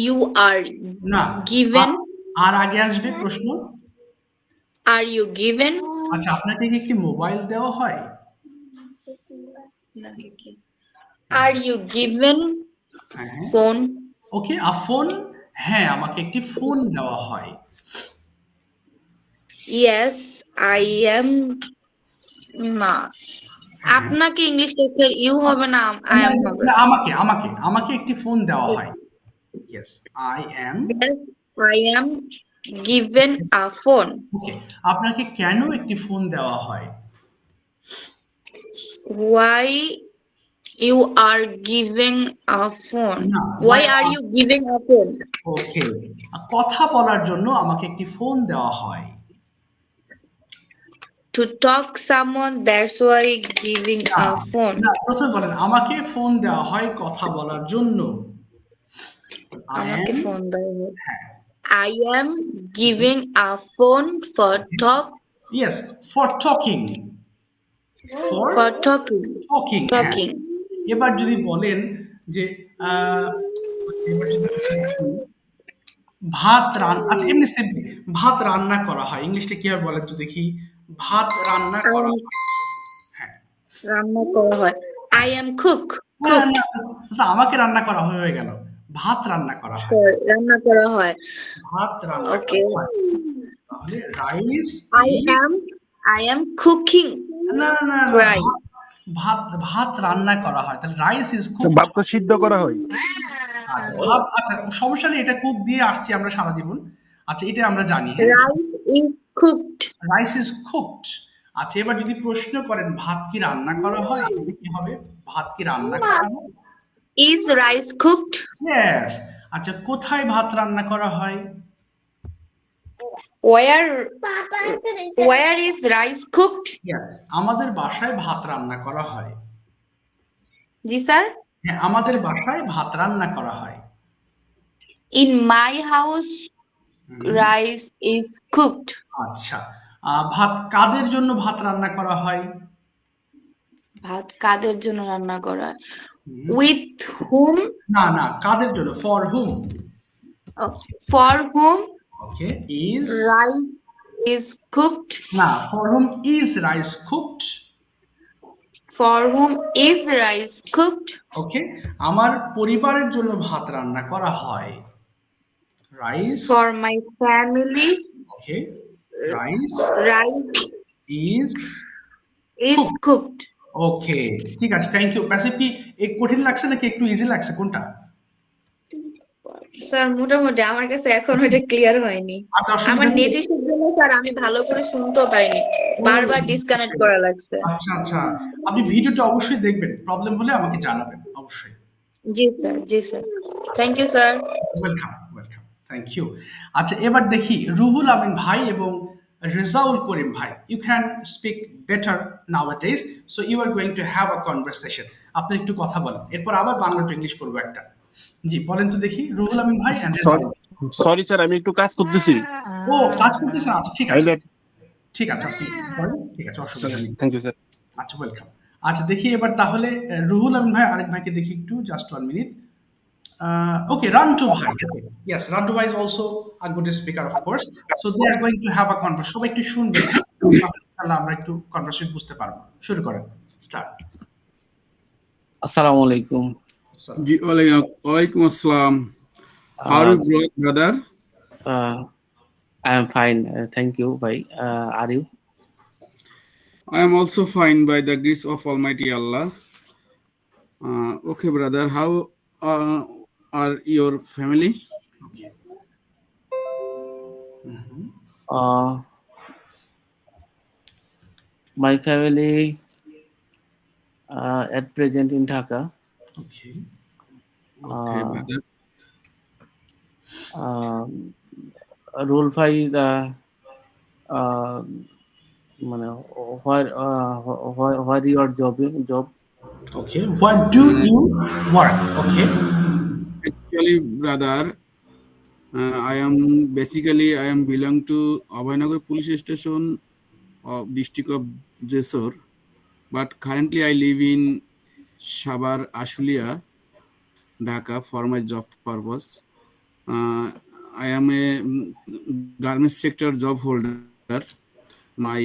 You are না, given. আর আগে আসবে প্রশ্ন। Are you given? আচ্ছা, আপনাকে কি মোবাইল দেওয়া হয়? Are you given হ্যাঁ, phone? ওকে, আ ফোন। হ্যাঁ, আমাকে একটি ফোন দেওয়া হয়। Yes, I am. না, আপনাকে ইংলিশ লেখা ইউ হবে না, আই এম হবে। না, আমাকে একটি ফোন দেওয়া হয়। Yes, I am. Yes, I am given a phone. ওকে, আপনাকে কেন একটি ফোন দেওয়া হয়? Why you are giving a phone? No, Why are you giving a phone? ওকে, কথা বলার জন্য আমাকে একটি ফোন দেওয়া হয়। To talk someone, that's why giving a phone. না, প্রথমে বলেন, আমাকে ফোন দেওয়া হয় কথা বলার জন্য। আমাকে ফোন দেওয়া হয়। I am giving a phone for talk. Yes, for talking. For talking. Talking. এবার যদি বলেন যে ভাত রান্না, আচ্ছা এমনি সিম্পলি, ভাত রান্না করা হয়, ইংলিশটা কি হবে বলেন তো দেখি? ভাত রান্না করা হয়। হ্যাঁ, রান্না করা হয়। I am cook. আমাকে রান্না করা হয়ে গেল, ভাত রান্না করা হয়। রান্না করা হয়। ভাত রান্না করা হয়। তাহলে রাইস। I am cooking. না, Right. ভাত রান্না করা হয়, তাহলে রাইস ইজ কুকড। ভাতটা সিদ্ধ করা হয়। আচ্ছা, সমস্যা নেই, এটা কুক দিয়ে আসছি আমরা সারা জীবন। আচ্ছা, এটা আমরা জানি। Rice is cooked. Rice is cooked. আচ্ছা, এবার যদি প্রশ্ন করেন ভাত কি রান্না করা হয়, কি হবে? ভাত কি রান্না করা হয়? Is rice cooked? Yes. আচ্ছা, কোথায় ভাত রান্না করা হয়? Where is rice cooked? Yes, আমাদের বাসায় ভাত রান্না করা হয়। জি স্যার। হ্যাঁ, আমাদের বাসায় ভাত রান্না করা হয়। In my house, rice is cooked. আচ্ছা, ভাত কাদের জন্য ভাত রান্না করা হয়? ভাত কাদের জন্য রান্না করা? হুম। With whom? না না, কাদের জন্য? For whom. For whom okay, is. Rice is cooked? না, for whom is rice cooked? For whom is rice cooked? Okay, আমার পরিবারের জন্য ভাত রান্না করা হয়। Rice. For my family okay, rice rice is is cooked. Okay, ঠিক আছে, থ্যাংক ইউ। প্যাসিভ কি এক কঠিন লাগছে নাকি একটু ইজি লাগছে, কোনটা? স্যার মোটামুটি আমার কাছে এখন ওইটা ক্লিয়ার হয়নি। আচ্ছা, অসুবিধা আমার নেই। নেট ইস্যুর জন্য স্যার আমি ভালো করে শুনতেও পারিনি, বারবার ডিসকানেক্ট করা লাগছে। আচ্ছা আচ্ছা, আপনি ভিডিওটা অবশ্যই দেখবেন, প্রবলেম হলে আমাকে জানাবেন অবশ্যই। জি স্যার, জি sir, thank you sir. Welcome welcome, thank you. আচ্ছা, এবার দেখি রুহুল আমিন ভাই এবং রেজাউল করিম ভাই, you can speak better nowadays, so you are going to have a conversation. আপনি একটু কথা বলেন, এরপর আবার বাংলা টু ইংলিশ করবো একটা। জি বলেন তো দেখি, রুহুল আমিন ভাই and রেজাউল। সরি স্যার, আমি একটু কাজ করতেছি। ও, কাজ করতেছেন? আচ্ছা ঠিক আছে, ঠিক আছে, আপনি বলেন, ঠিক আছে, অসুবিধা নেই। Thank you sir. আচ্ছা, ওয়েলকাম। আচ্ছা, দেখি এবার তাহলে রুহুল আমিন ভাই আরেক ভাইকে দেখি একটু, just 1 minute. Okay, Rantu Bhai. Okay. Yes, Rantu Bhai is also a good speaker, of course. So they are going to have a conversation. সবাই একটু শুনবেন, তাহলে আমরা একটু কনভারসেশন বুঝতে পারবো। শুরু করেন, স্টার্ট। আসসালামু আলাইকুম। জি, ওয়ালাইকুম আসসালাম। How are you, brother? I am fine. Thank you, bhai. Are you? I am also fine by the grace of Almighty Allah. Okay, brother. How are your family? Okay. My family at present in Dhaka. Okay. Okay, brother. Role 5 মানে where you are job? Okay, what do you work? Okay. Actually, brother, I am belong to Abhaynagar Police Station of district of Jessore, but currently I live in Shabar Ashulia, Dhaka for my job purpose. I am a garment sector job holder. My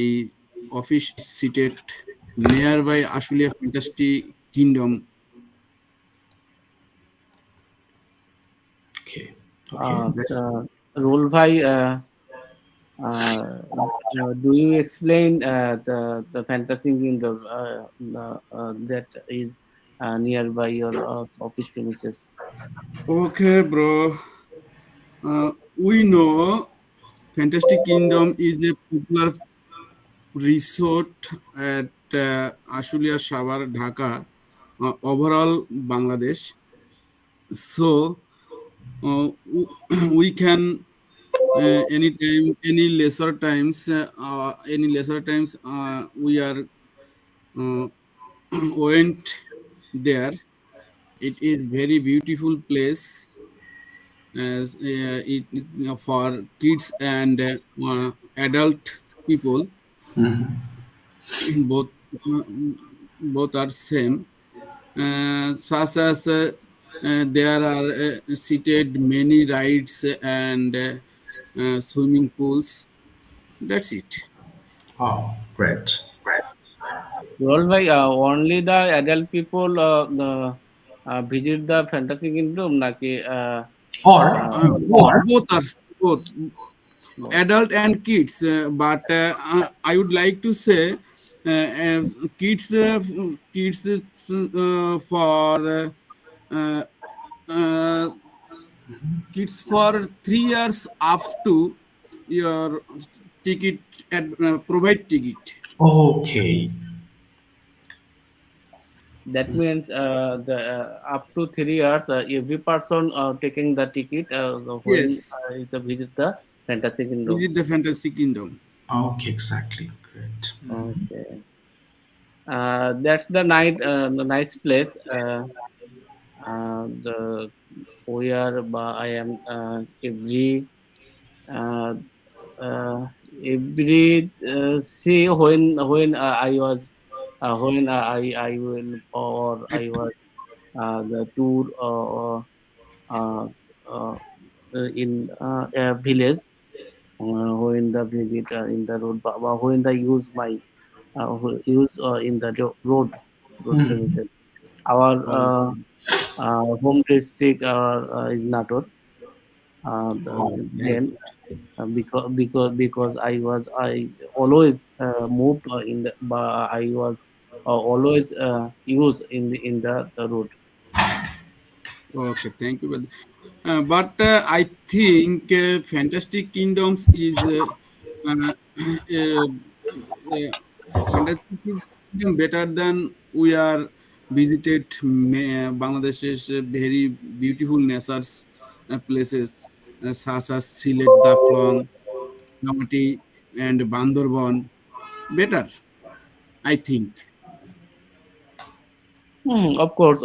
office is seated nearby Ashulia Fantastic Kingdom. Okay. Role 5. Do you explain the fantasy kingdom that is nearby your office premises? Okay, bro. We know Fantastic Kingdom is a popular resort at Ashulia Shabar, Dhaka, overall Bangladesh. So we can anytime, any lesser times, we are went there. It is very beautiful place. As it for kids and adult people, both are same. Such as there are seated many rides and swimming pools. That's it. Oh, great. Role 5, only the adult people visit the fantasy kingdom, naki or both adult and kids, but I would like to say kids kids for 3 years up to your ticket provide ticket. Okay. That means the up to 3 years, every person taking the ticket when Yes. Visit the fantasy kingdom. Visit the Fantasy Kingdom. Okay, exactly. Great. Okay. That's the nice place. The where I am every see when I was when I will or I was the tour uh, uh, in a village, when the visit in the road, when the use my use in the road premises. Our home district is Nator. Then because I always moved in the I was always used in the road. Okay, thank you, brother. But I think Fantastic Kingdoms is uh, uh, Fantastic Kingdom better than we are visited Bangladesh's very beautiful natures places such as Silet, Daflong, Namati, and Bandarbon. Better, I think. Of course,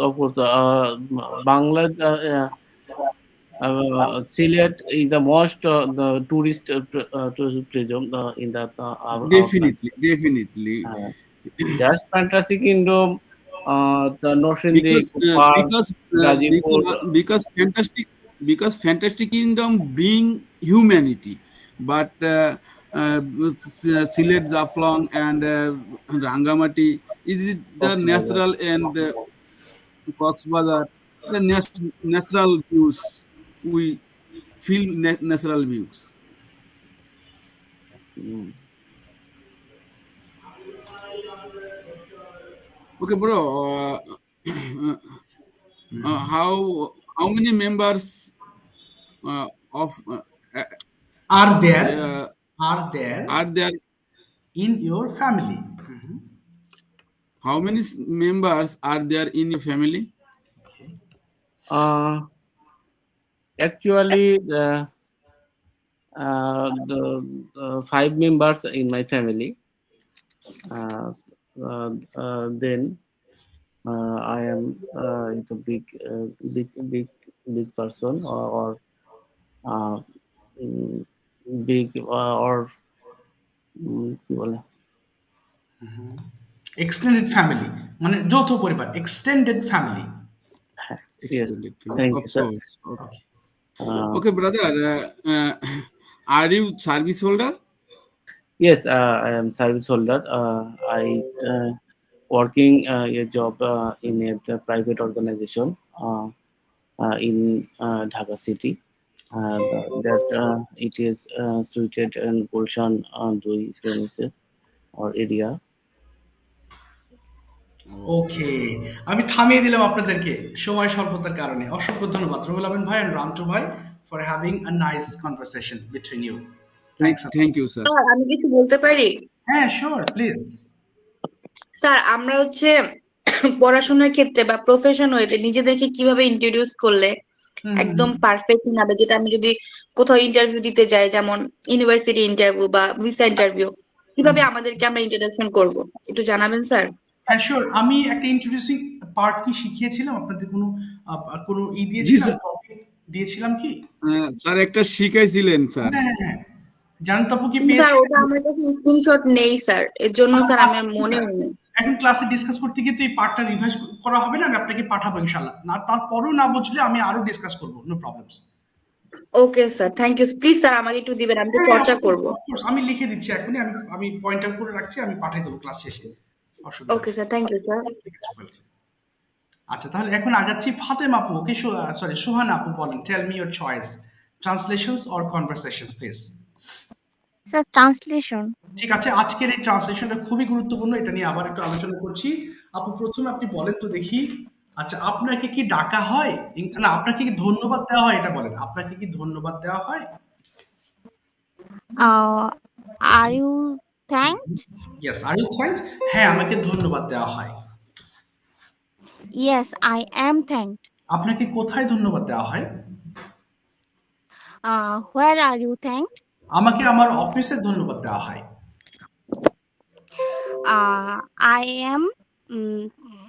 Bangla. Sylhet is the most the tourist tourism in that our country. Definitely. Just Fantasy Kingdom, the Noshindi because Park, Gazipur. Because Fantastic Kingdom bring humanity, but Silet, Zaflong, and Rangamati is the Coxbazar. natural, and Coxbazar the natural views. We feel natural views. Okay, bro. How many members of are there in your family? How many members are there in your family? Actually, the 5 members in my family. Then I am it's a big person or big or কি বলে? Extended family মানে যৌথ পরিবার, extended family. Yes, thank you, sir. Okay, brother. Are you service holder? Yes, I am service holder. I working a job in a private organization in Dhaka city. That it is situated in Gulshan Dui premises or area. ওকে, আমি থামিয়ে দিলাম আপনাদেরকে সময় স্বল্পতার কারণে। অসংখ্য ধন্যবাদ রুহুল আমিন ভাই and রামটু ভাই for having a nice conversation between you. Thank you, sir. Sir আমি কিছু বলতে পারি? হ্যাঁ, sure, please. স্যার আমরা হচ্ছে পড়াশোনার ক্ষেত্রে বা প্রফেশন হইতে নিজেদেরকে কিভাবে ইন্ট্রোডিউস করলে একদম পারফেক্ট হবে, যেটা আমি যদি কোথাও ইন্টারভিউ দিতে যাই, যেমন ইউনিভার্সিটি ইন্টারভিউ বা ভিসা ইন্টারভিউ, কিভাবে আমাদেরকে আমরা ইন্ট্রোডাকশন করব একটু জানাবেন স্যার? হ্যাঁ, শিওর। আমি একটা ইন্ট্রোডিউসিং পার্ট কি শিখিয়েছিলাম আপনাদের? কোনো দিয়েছিলাম, টপিক দিয়েছিলাম কি স্যার? একটা শিখাইছিলেন স্যার। হ্যাঁ, জানেন তো আপু কি স্যার ওটা আমার কাছে স্ক্রিনশট নেই স্যার, এর জন্য স্যার আমার মনে নেই। এখন ক্লাসে ডিসকাস করতে গিয়ে তো এই পার্টটা রিভাইজ করা হবে না, আমি আপনাকে পাঠাবো ইনশাআল্লাহ। না তারপরেও না বুঝলে আমি আরো ডিসকাস করব, no problems. Okay sir, thank you. Please sir আমাকে একটু দিবেন, আমি তো চর্চা করব। আমি লিখে দিচ্ছি এখনই, আমি পয়েন্ট আউট করে রাখছি, আমি পাঠিয়ে দেবো ক্লাস শেষে। Okay sir, thank you sir. আচ্ছা, তাহলে এখন আগাচ্ছি ফাতেমা আপু। ওকে, সরি সুহানা আপু, বলেন, tell me your choice, translations or conversations please. Sir translation. ঠিক আছে, আজকের এই ট্রান্সলেশনটা খুবই গুরুত্বপূর্ণ, এটা নিয়ে আবার একটু আলোচনা করছি। আপু প্রথমে আপনি বলেন তো দেখি, আচ্ছা আপনাকে কি ডাকা হয়, না আপনাকে কি ধন্যবাদ দেওয়া হয়, এটা বলেন, আপনাকে কি ধন্যবাদ দেওয়া হয়? Are you thanked? Yes, are you thanked? হ্যাঁ, আমাকে ধন্যবাদ দেওয়া হয়। Yes, I am thanked. আপনাকে কোথায় ধন্যবাদ দেওয়া হয়? Where are you thanked? আমাকে আমার অফিসে ধন্যবাদ দেওয়া হয়। I am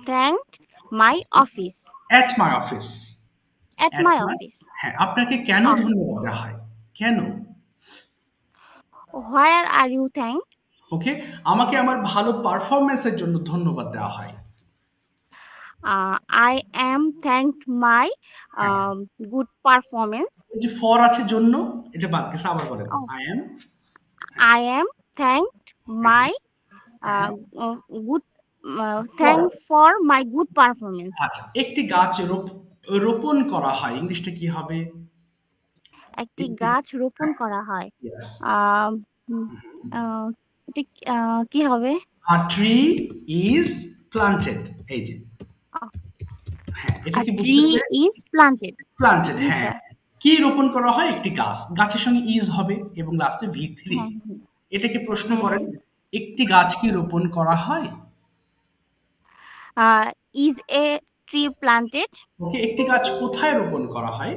thanked my office. At my office. At my office. হ্যাঁ, আপনাকে কেন ধন্যবাদ দেওয়া হয়? কেন? হোয়ার আর ইউ থ্যাঙ্কড? ওকে, আমাকে আমার ভালো পারফরম্যান্সের জন্য ধন্যবাদ দেওয়া হয়। I am thanked my good performance. এই যে ফর আছে জন্য, এটা বাদ গেছে, আবার বলেন। I am thanked my good thank for my good performance. আচ্ছা, একটি গাছ রোপণ করা হয়, ইংলিশটা কি হবে? একটি গাছ রোপণ করা হয়, কি হবে? A tree is planted, এই যে হ্যাঁ, এটা কি বুঝতে tree is planted. planted, হ্যাঁ। কি রোপণ করা হয়? একটি গাছ, গাছের সঙ্গে ইজ হবে এবং লাস্টে V3। এটাকে প্রশ্ন করেন, একটি গাছ কি রোপণ করা হয়? Is a tree planted? ওকে, একটি গাছ কোথায় রোপণ করা হয়?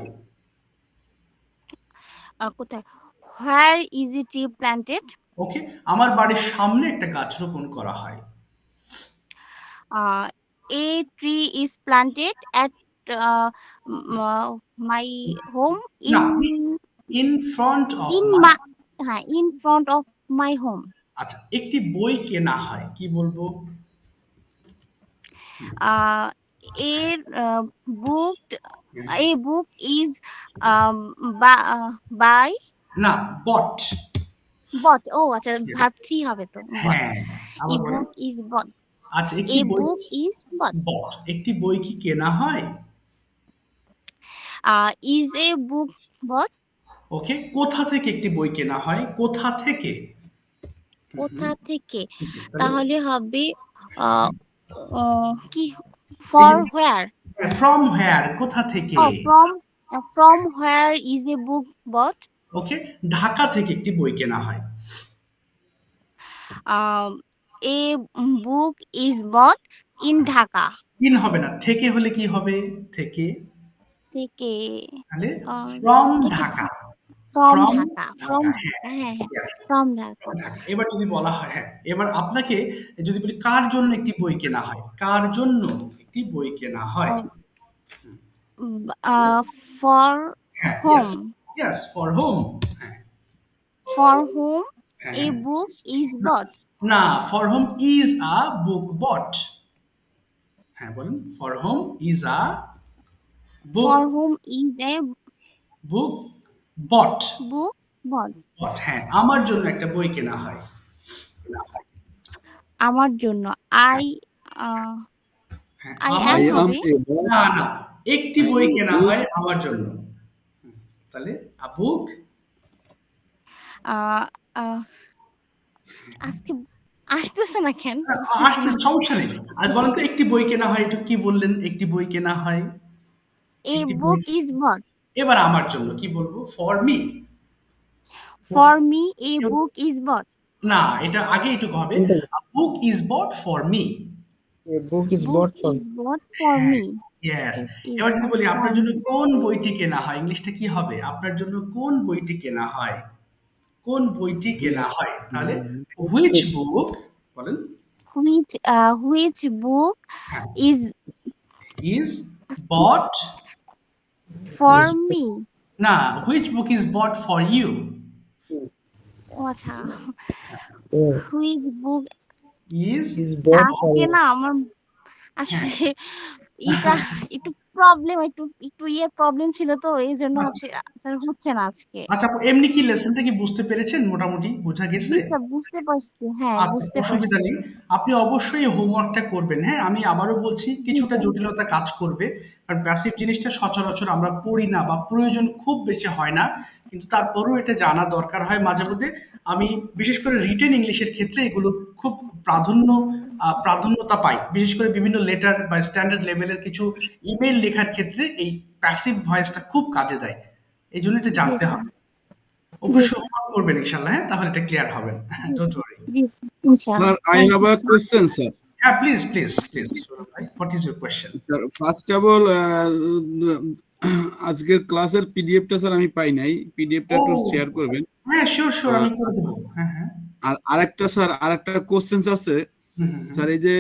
কোথায়? Where is a tree planted? ওকে, আমার বাড়ির সামনে একটা গাছ রোপণ করা হয়। A tree is planted at my home in front of in front of my home. আচ্ছা, একটি বই কেনা হয়, কি বলবো? A book is buy না, bought oh আচ্ছা, verb 3 হবে তো। হ্যাঁ, a book is bought. আচ্ছা, a book is bought. একটি বই কি কেনা হয়? Is a book bought? ওকে, কোথা থেকে একটি বই কেনা হয়? কোথা থেকে? কোথা থেকে, তাহলে হবে কি for where? From where, কোথা থেকে? From where is a book bought? ওকে, ঢাকা থেকে একটি বই কেনা হয়। A book is bought in Dhaka. In হবে না, থেকে হলে কি হবে? থেকে তাহলে from ঢাকা। From Dhaka. এবার যদি বলা হয়, হ্যাঁ, এবার আপনাকে যদি বলি কার জন্য একটি বই কেনা হয়, কার জন্য একটি বই কেনা হয়? For whom? Yes, for whom. For whom a book is bought? না, for whom is a book bought. হ্যাঁ, বলুন, for whom is a book. For whom is a book bought. Book bought. হ্যাঁ, আমার জন্য একটা বই কেনা হয়। আমার জন্য I am না, একটি বই কেনা হয় আমার জন্য, তাহলে a book আজকে আসতেছে না কেন? সমস্যা নেই। আর বলেন তো, একটি বই কেনা হয়, এটা কি বললেন? একটি বই কেনা হয়, a book is bought. এবার আমার জন্য কি বলবো? for me. For me a book is bought. না, এটা আগে এটুকু হবে, a book is bought for me. A book is bought for me. Yes. এবার যদি বলি আপনার জন্য কোন বইটি কেনা হয়, ইংলিশটা কি হবে? আপনার জন্য কোন বইটি কেনা হয়? কোন বইটি কেনা হয়? তাহলে which book, বলেন, which book is bought for me? না, which book is bought for you? আচ্ছা, which book is bought for you? না, আমার আসলে এটা একটু প্রবলেম, একটু প্রবলেম ছিল তো, এই জন্য হচ্ছে না আজকে। আচ্ছা, এমনি কি লেসনটা কি বুঝতে পেরেছেন? মোটামুটি বোঝা গেছে? জি স্যার, বুঝতে পারছি। হ্যাঁ, বুঝতে পারছি। আপনি অবশ্যই হোমওয়ার্কটা করবেন। হ্যাঁ, আমি আবারও বলছি, কিছুটা জটিলতা কাজ করবে, কারণ প্যাসিভ জিনিসটা সচরাচর আমরা পড়ি না বা প্রয়োজন খুব বেশি হয় না, কিন্তু তারপরেও এটা জানা দরকার হয় মাঝে মধ্যে। আমি বিশেষ করে রিটেন ইংলিশের ক্ষেত্রে এগুলো খুব প্রাধান্যতা পাই, বিশেষ করে বিভিন্ন লেটার বা স্ট্যান্ডার্ড লেভেলের কিছু ইমেল লেখার ক্ষেত্রে এই প্যাসিভ ভয়েসটা খুব কাজে দেয়, এই জন্য এটা জানতে হবে। অবশ্যই হোমওয়ার্ক করবেন ইনশাআল্লাহ, হ্যাঁ, তাহলে এটা ক্লিয়ার হবে। Don't worry. জি ইনশাআল্লাহ। Sir, I have a question, sir. Yeah, please. What is your question? Sir, first of all, আজকের ক্লাসের পিডিএফটা স্যার আমি পাই নাই, পিডিএফটা একটু শেয়ার করবেন। হ্যাঁ, শিওর আমি করে দেব। হ্যাঁ। আর আরেকটা কোশ্চেন আছে স্যার, এই যে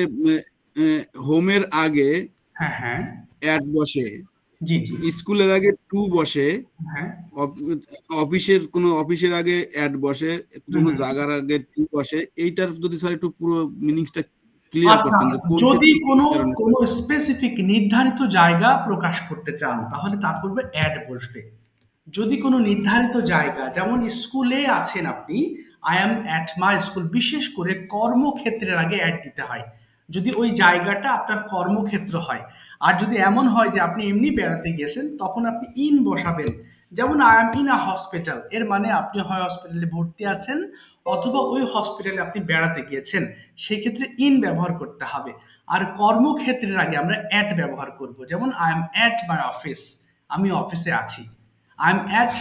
হোমের আগে হ্যাঁ অ্যাড বসে, জি জি স্কুলের আগে টু বসে, হ্যাঁ অফিসের আগে অ্যাড বসে, কোনো জায়গার আগে টু বসে, এইটার যদি স্যার একটু পুরো মিনিংসটা ক্লিয়ার আচ্ছা করতেন যে কোন যদি কোনো কারণে কোনো স্পেসিফিক নির্ধারিত জায়গা প্রকাশ করতে চান তাহলে তার পূর্বে অ্যাড বসবে। যদি কোনো নির্ধারিত জায়গা, যেমন স্কুলে আছেন আপনি, I am at my school, বিশেষ করে কর্মক্ষেত্রের আগে অ্যাড দিতে হয় যদি ওই জায়গাটা আপনার কর্মক্ষেত্র হয়। আর যদি এমন হয় যে আপনি এমনি বেড়াতে গিয়েছেন তখন আপনি ইন বসাবেন। যেমন I am in a hospital, এর মানে আপনি হয় হসপিটালে ভর্তি আছেন অথবা ওই হসপিটালে আপনি বেড়াতে গিয়েছেন, সেক্ষেত্রে ইন ব্যবহার করতে হবে। আর কর্মক্ষেত্রের আগে আমরা অ্যাট ব্যবহার করব, যেমন I am at my office, আমি অফিসে আছি। I am at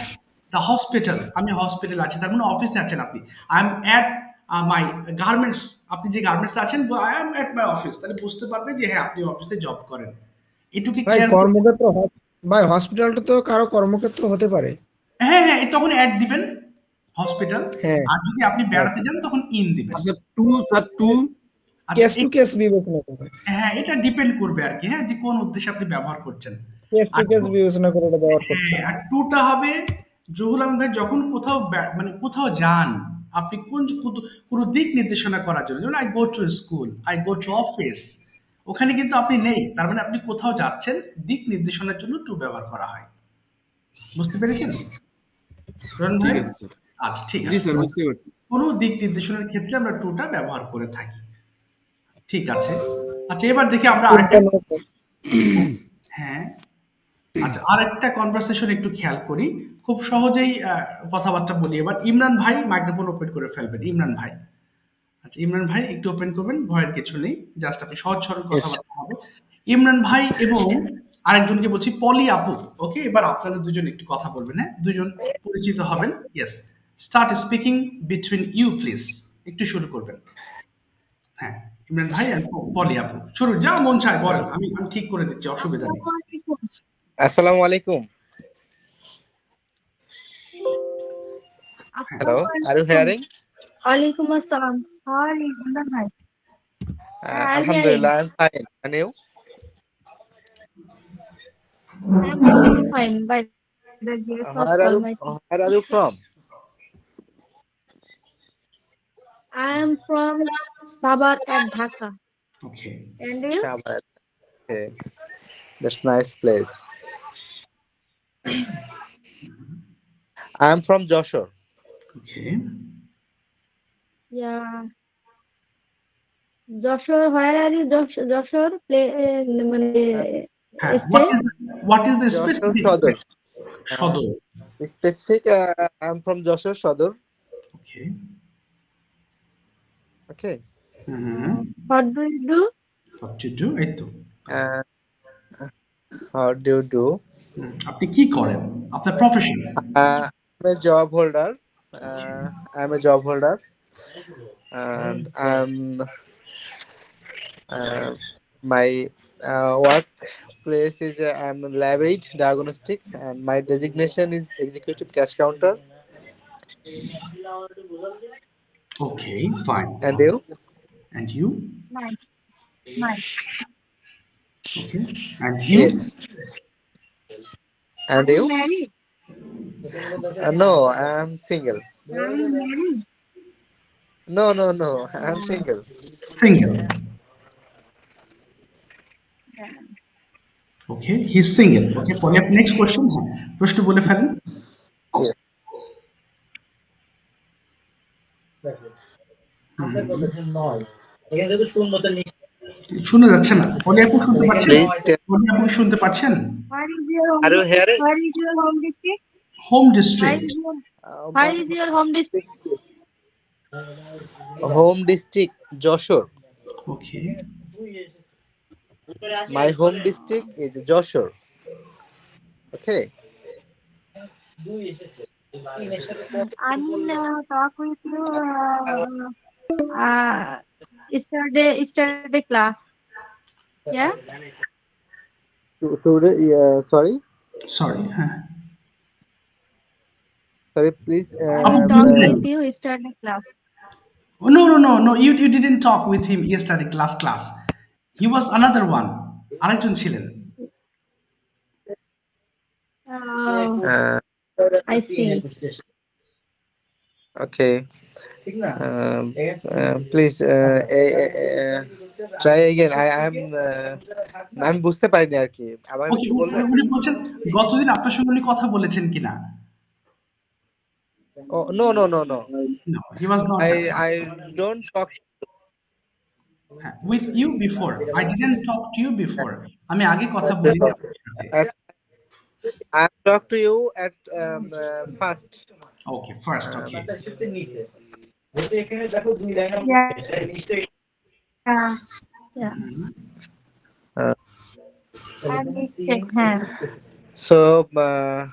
the hospital, আমি হসপিটাল আছি, তার মানে অফিসে আছেন আপনি। I am at my garments, আপনি যে গার্মেন্টসে আছেন, I am at my office, তাহলে বুঝতে পারবে যে হ্যাঁ আপনি অফিসে জব করেন। এটুকু ভাই ক্লিয়ার। কর্মক্ষেত্র ভাই হসপিটালটা তো কারো কর্মক্ষেত্র হতে পারে। হ্যাঁ হ্যাঁ, তখন অ্যাড দিবেন হসপিটাল। হ্যাঁ আর যদি আপনি বেড়াতে যান তখন ইন দিবেন। আচ্ছা টু কেস টু কেস বিবেচনা করবে। হ্যাঁ, এটা ডিপেন্ড করবে আর কি, হ্যাঁ, যে কোন উদ্দেশ্যে আপনি ব্যবহার করছেন। কেস টু আর কেস বিবেচনা করে এটা ব্যবহার করতে হ্যাঁ, আর টুটা হবে জহুর আলম ভাই যখন কোথাও মানে কোথাও যান, আপনি কোনো দিক নির্দেশনা করার জন্য, যেমন I go to school, I go to office, ওখানে কিন্তু আপনি নেই, তার মানে আপনি কোথাও যাচ্ছেন, দিক নির্দেশনার জন্য টু ব্যবহার করা হয়। বুঝতে পেরেছেন রন ভাই? ঠিক আছে স্যার। আচ্ছা ঠিক জি আছে, স্যার, বুঝতে পারছি। কোনো দিক নির্দেশনার ক্ষেত্রে আমরা টুটা ব্যবহার করে থাকি। ঠিক আছে, আচ্ছা এবার দেখি আমরা আরেকটা, হ্যাঁ আচ্ছা আরেকটা কনভারসেশন একটু খেয়াল করি, খুব সহজেই কথাবার্তা বলি। এবার ইমরান ভাই মাইক্রোফোন ওপেন করে ফেলবেন। ইমরান ভাই, আচ্ছা ইমরান ভাই একটু ওপেন করবেন, ভয়ের কিছু নেই, জাস্ট আপনি সহজ সরল কথাবার্তা হবে। ইমরান ভাই এবং আরেকজনকে বলছি পলি আপু। ওকে, এবার আপনারা দুজন একটু কথা বলবেন, হ্যাঁ দুজন পরিচিত হবেন। Yes, start speaking between you please, একটু শুরু করবেন। হ্যাঁ ইমরান ভাই আর পলি আপু, শুরু, যা মন চায় বলেন, আমি ঠিক করে দিচ্ছি, অসুবিধা নেই। আসসালামু আলাইকুম। Hello, are you hearing? Walaikum assalam. How are you, Imran bhai? Alhamdulillah, I'm fine. And you? I'm also fine by the grace of Almighty. Where are you from? I am from Sabar at Dhaka. Okay. And you? Sabar. Okay, that's nice place. I am from Joshua. Okay. Yeah. Joshua, where are you? Joshua, play. What is the Joshua specific? Shodor. Shodor. Specific. I'm from Joshua Shodor. Okay. Okay. What do you do? What you do? এই তো। How do you do? আপনি কি করেন? আপনার profession? I'm a job holder. I'm a job holder, and my workplace is I'm lab aid diagnostic, and my designation is executive cash counter. Okay, fine. And you? And you? Nice. Okay. And you? Yes. And you? Married? No, I'm single. Are you married? No, I'm single. Single. Okay, he's single. Okay, পরে next question, হ্যাঁ প্রশ্ন বলে ফেলেন। শুনে যাচ্ছে না, পলি আপু শুনতে পাচ্ছেন? পলি আপু শুনতে পাচ্ছেন? Where is your home? Are you hearing? Where is your home district? Home district. Where is your home district? Home district, Joshua. Okay. My home district is Joshua. Okay. I mean, talk with you yesterday class. Yeah? Today, sorry, হ্যাঁ sorry, please. I talked with you yesterday class. Oh, no, you didn't talk with him yesterday class. He was another one. আরেকজন ছিলেন। Uh, I see. okay. Please try again. আমি বুঝতে পারিনি আর কি আবার ওকে, একটু বলবেন? উনি বলছেন গতদিন আপনার সঙ্গে উনি কথা বলেছেন কিনা? Oh, no. No, he was not. I don't talk. With you before. I didn't talk to you before. আমি আগে কথা বলিনি আপনার সাথে। I talk to you at first. Okay, first. Okay. Yeah. So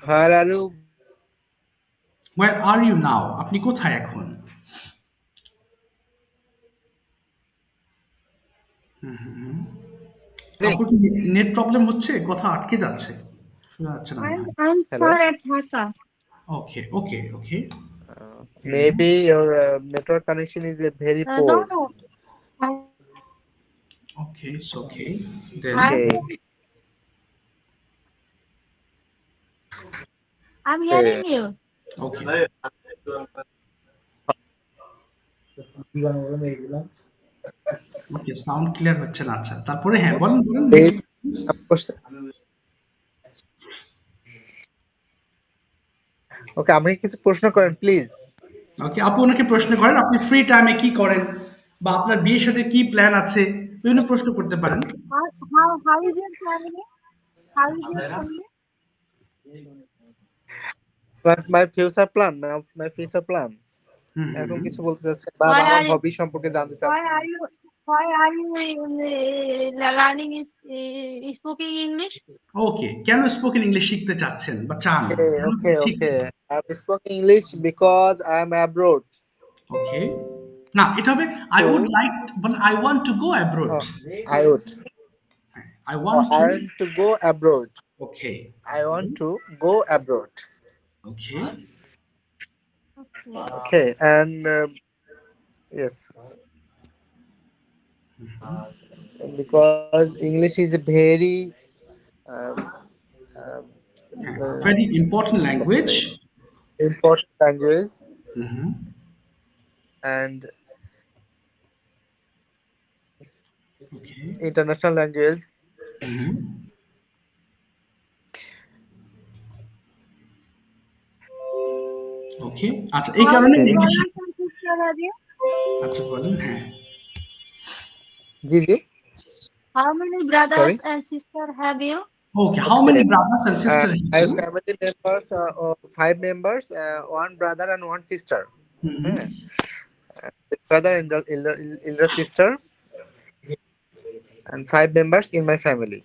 where are you? Where are you now? আপনি কোথায় এখন? আপনার কি নেট প্রবলেম হচ্ছে? কথা আটকে যাচ্ছে। শোনা যাচ্ছে না। I'm far at Dhaka. Okay. Maybe your network connection is very poor. No. Okay, it's okay. Then I'm hearing you. Okay. Okay, sound clear হচ্ছে না। আচ্ছা, তারপরে হ্যাঁ বলেন। ওকে, আমাকে কিছু প্রশ্ন করেন প্লিজ। ওকে, আপু ওনাকে প্রশ্ন করেন আপনি ফ্রি টাইমে কি করেন বা আপনার বিয়ের সাথে কি প্ল্যান আছে, বিভিন্ন প্রশ্ন করতে পারেন। How is your family? How is your family? My future plan. এখন কিছু বলতে যাচ্ছে বা আমার হবি সম্পর্কে জানতে চাচ্ছেন। Why are you learning speaking English? ওকে, কেন স্পোকেন ইংলিশ শিখতে চাচ্ছেন বা চান? Okay. I'm speaking English because I am abroad. Okay. না, এটা হবে I would like, but I want to go abroad. I want to go abroad. Okay. I want to go abroad. Okay, and yes. Because English is a very very important language. And international language. Okay. আচ্ছা, এই কারণে English. আচ্ছা বলেন। হ্যাঁ জি How many brothers and sisters have you? Okay, how many brothers and sisters? I have family members, 5 members, 1 brother and 1 sister. Brother and elder sister, and 5 members in my family.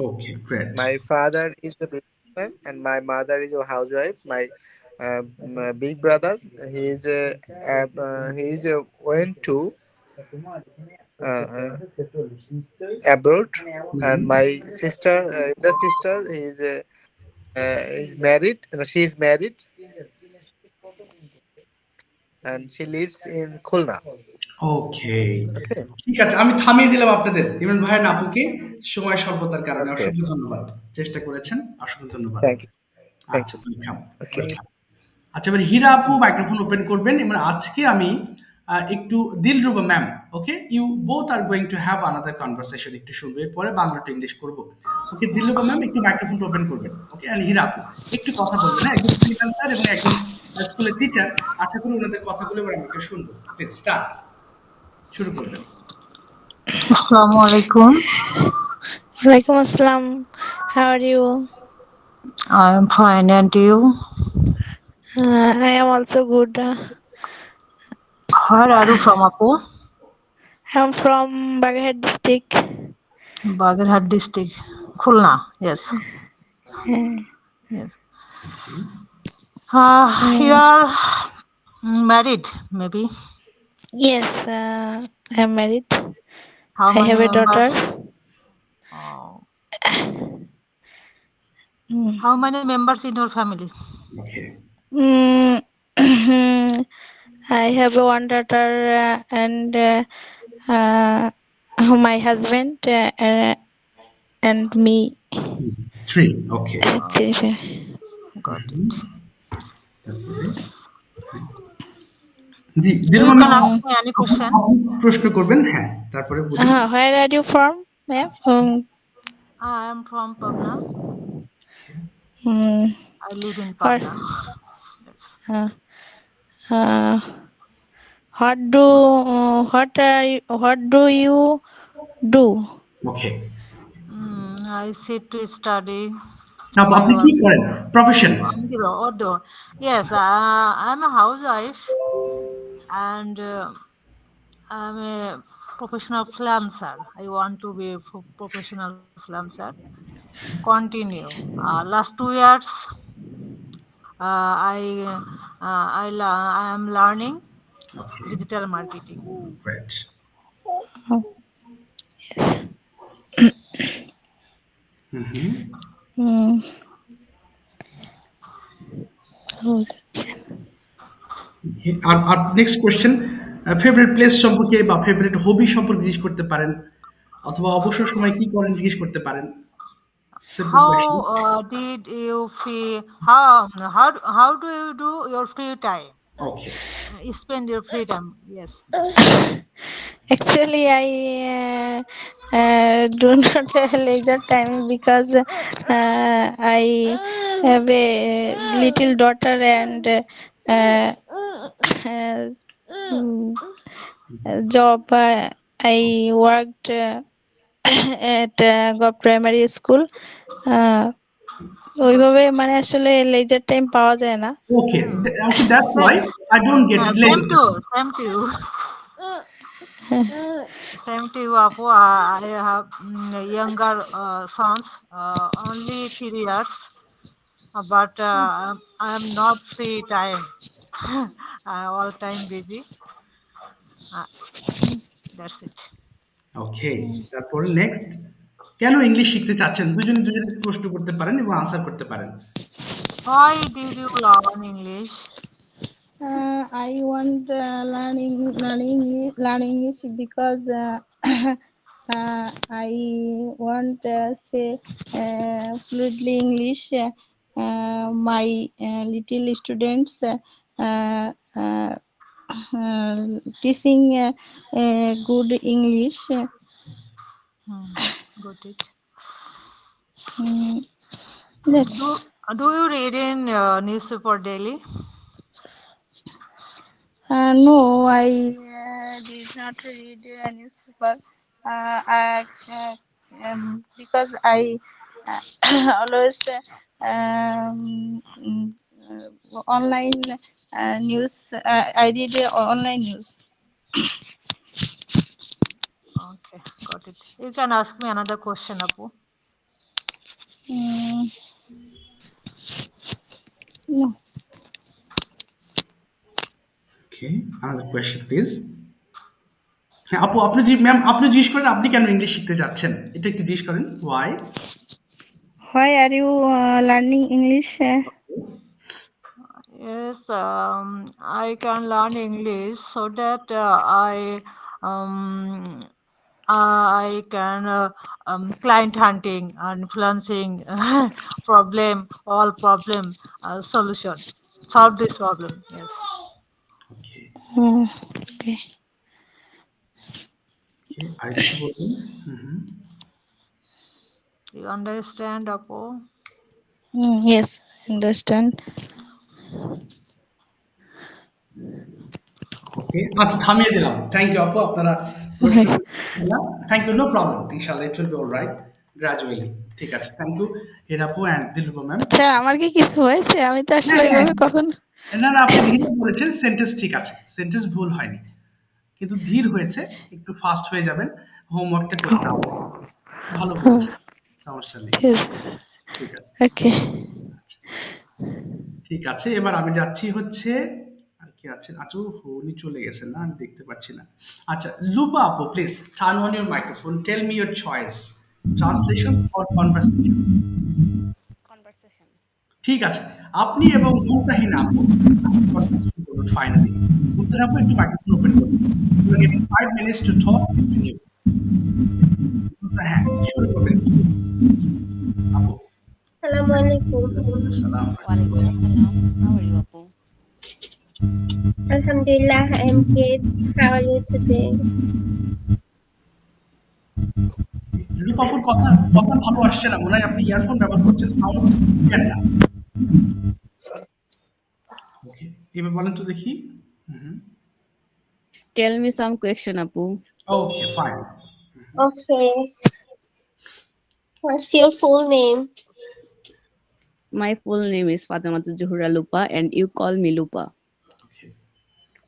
Okay, great. My father is a businessman and my mother is a housewife. My big brother, he went to abroad, and my sister, elder sister, is married. She is married, and she lives in Khulna. Okay. ঠিক আছে, আমি থামিয়ে দিলাম আপনাদের ইমরান ভাই আপুকে সময় স্বল্পতার কারণে। অসংখ্য ধন্যবাদ, চেষ্টা করেছেন, অসংখ্য ধন্যবাদ। আচ্ছা, এবার হীরা আপু মাইক্রোফোন ওপেন করবেন। এবার আজকে আমি একটু Dilruba ma'am, okay, you both are going to have another conversation, একটু শুনবে, পরে বাংলা টু ইংলিশ করব। ওকে, দিলরুবা ম্যাম একটু মাইক্রোফোন ওপেন করবেন। ওকে, আর হীরা আপু একটু কথা বলবেন। হ্যাঁ, একজন ফ্রিল্যান্সার এবং একজন স্কুলের টিচার, আশা করি ওনাদের কথাগুলো এবার আমাকে শুনবো। প্লিজ স্টার্ট, শুরু করবেন। আসসালামু আলাইকুম। ওয়ালাইকুম আসসালাম। How are you? I am fine, and you? I am also good. Where are you from, Apu? I am from Baghat district. Baghat district, Khulna. Yes. Yes. You are married, maybe? Yes, I am married. How I have a daughter. How many members in your family? I have one daughter and my husband and me. 3. Okay. Got it. G You দিলুমা can ma'am ask me any question. প্রশ্ন করবেন হ্যাঁ তারপরে বলি Where are you from, ma'am? I am from Pabna. I live in What, Pabna. Yes. what do you do? Okay I sit to study. আপনি কি করেন profession Yes, I'm a housewife and I'm a professional freelancer. I want to be a professional freelancer. Continue. Last 2 years, I am learning digital marketing. Great. R next question favourite place সম্পর্কে বা favourite hobby সম্পর্কে জিজ্ঞেস করতে পারেন অথবা অবসর সময় কি করেন জিজ্ঞেস করতে পারেন How did you feel? How do you do your free time? Okay. Spend your free time. Yes. Actually, I do not have leisure time because I have a little daughter and job. I worked at primary school. ওইভাবে মানে আসলে leisure time পাওয়া যায় না Okay, that's why I don't get it. Same to you. Same to you, Apu. I have younger sons, only 3 years, but I am not free time. All time busy. That's it. Okay, তারপরে next কেন English শিখতে চাচ্ছেন দুজনে প্রশ্ন করতে পারেন এবং answer করতে পারেন Why did you learn English? I want learning English because I want say fluently English. My little students teaching good English. Got it. Yes. Do you read in newspaper daily? No, I did not read a newspaper because I always online news. I read online news. Okay, got it. You can ask me another question, Apu. No. Okay, another question please. হ্যাঁ আপু আপনি ma'am আপনি জিজ্ঞেস করেন আপনি কেন English শিখতে যাচ্ছেন এটা একটু জিজ্ঞেস করেন why are you learning English? Yes, I can learn English so that I can client hunting and influencing all problem solution, solve this problem. Yes. Okay. Okay. You understand, Apu? Yes, understand. Okay, আচ্ছা থামিয়ে দিলাম thank you আপু আপনারা thank you know problem ইনশাআল্লাহ it will be alright gradually ঠিক আছে thank you হিরাপু and Dilruba ma'am আচ্ছা আমার কি কিছু হয়েছে আমি তো আসলে এইভাবে কখন না আপনি ধীরে বলেছেন সেন্টেন্স ঠিক আছে সেন্টেন্স ভুল হয়নি কিন্তু ধীর হয়েছে একটু ফাস্ট হয়ে যাবেন হোমওয়ার্কটা করতে হবে ভালো করেছেন সমস্যা নেই ঠিক আছে ওকে ঠিক আছে এবার আমি যাচ্ছি হচ্ছে আর কি আছেন আচ্ছা উনি চলে গেছেন না আমি দেখতে পাচ্ছি না আচ্ছা লুবা আপু please turn on your microphone tell me your choice translations or conversation ঠিক আছে আপনি এবং মুমতাহিনা আপু কনভারসেশন করুন ফাইনালি মুমতাহিনা আপু একটু মাইক্রোফোন ওপেন করুন you are getting 5 minutes to talk between you হ্যাঁ শুরু করবেন আপু Assalamualaikum. Waalaikumsalam. How are you, Apu? Alhamdulillah, I am great. How are you today? রূপাপুর কথা কথা ভালো আসছে না, মনে হয় আপনি ইয়ারফোন ব্যবহার করছেন, সাউন্ড ক্লিয়ার না। ওকে, এবার বলেন তো দেখি। Tell me some question, Apu. Okay, fine. Okay. What's your full name? My full name is Fatimatu Zuhura Lupa, and you call me Lupa.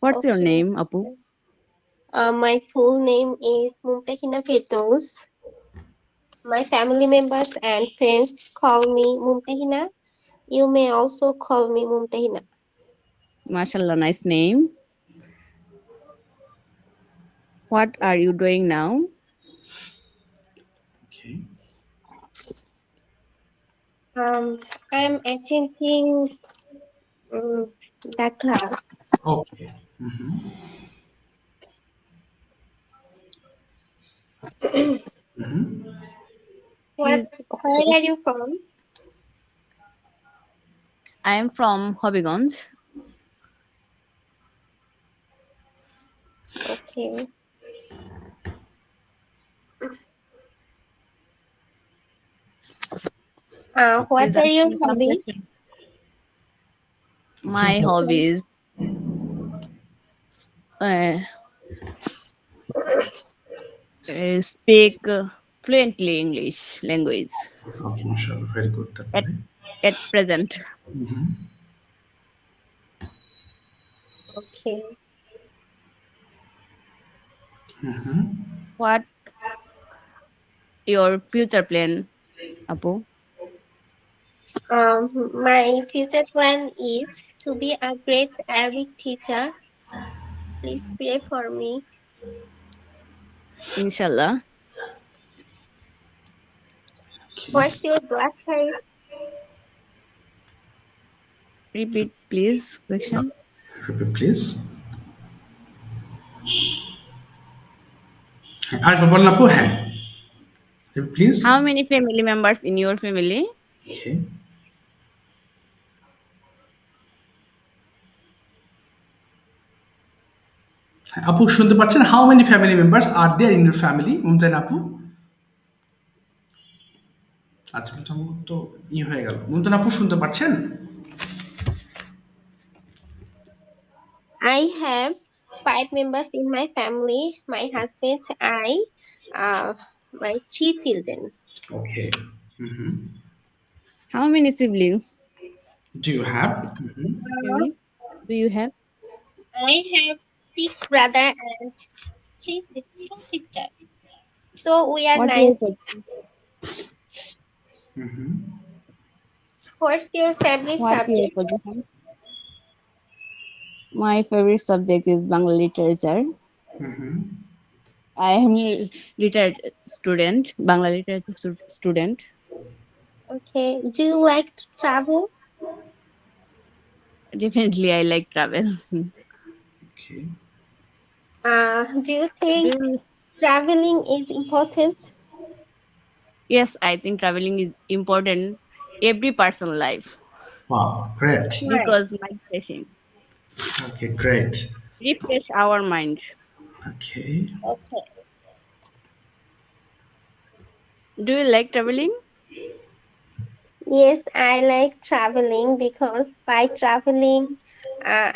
What's your name, Apu? My full name is Mumtahina Firdaus. My family members and friends call me Mumtahina. You may also call me Mumtahina. Mashallah, nice name. What are you doing now? Okay. I'm attending the class. Okay. Where are you from? I am from Hobbygonj. Okay. What are your hobbies? My hobbies. Speak fluently English language. Okay, mashallah, very good. At present. Okay. What your future plan, Apu? My future plan is to be a great Arabic teacher. Please pray for me. Inshallah. What's your blood type? Repeat, please. Question. Repeat, please. Please. How many family members in your family? Okay. Apu, শুনতে পাচ্ছেন? How many family members are there in your family? মুমতাহিন আপু। আচ্ছা, সম্ভবত হয়ে গেল। মুমতাহিন আপু শুনতে পাচ্ছেন? I have 5 members in my family. My husband, my 3 children. Okay. How many siblings do you have? Do you have? I have 6 brothers and 2 sisters. So we are What 9. What's your favorite subject? My favorite subject is Bangla literature. I am a literature student, Bangla literature student. Okay. Do you like to travel? Definitely, I like travel. Okay. Do you think traveling is important? Yes, I think traveling is important every person's life. Wow, great. Because migration. Okay, great. Refresh our mind. Okay. Okay. Do you like traveling? Yes, I like traveling because by traveling,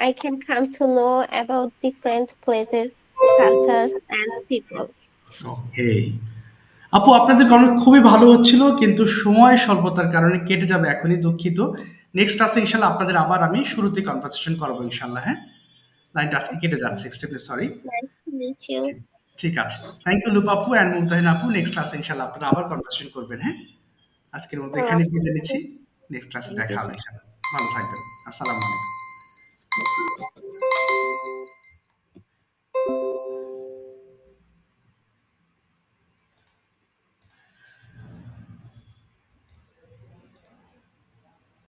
I can come to know about different places, cultures, and people. Okay. আপু, আপনাদের গণনা খুবই ভালো হচ্ছিল, কিন্তু সময় স্বল্পতার কারণে কেটে যাবে এখনই, দুঃখিত। নেক্সট ক্লাসে ইনশাআল্লাহ আপনাদের আবার আমি শুরুতে কনভারসেশন করব ইনশাআল্লাহ। হ্যাঁ, লাইনটা আজকে কেটে যাচ্ছে, এক্সট্রিমলি সরি। ঠিক আছে, থ্যাংক ইউ লুপা আপু এন্ড মুমতাহিন আপু। নেক্সট ক্লাসে ইনশাআল্লাহ আপনারা আবার কনভারসেশন করবেন। হ্যাঁ, আজকের মতো এখানে বিদায় নিচ্ছি। নেক্সট ক্লাসে দেখা হবে ইনশাআল্লাহ। ভালো থাকবেন। আসসালামু আলাইকুম।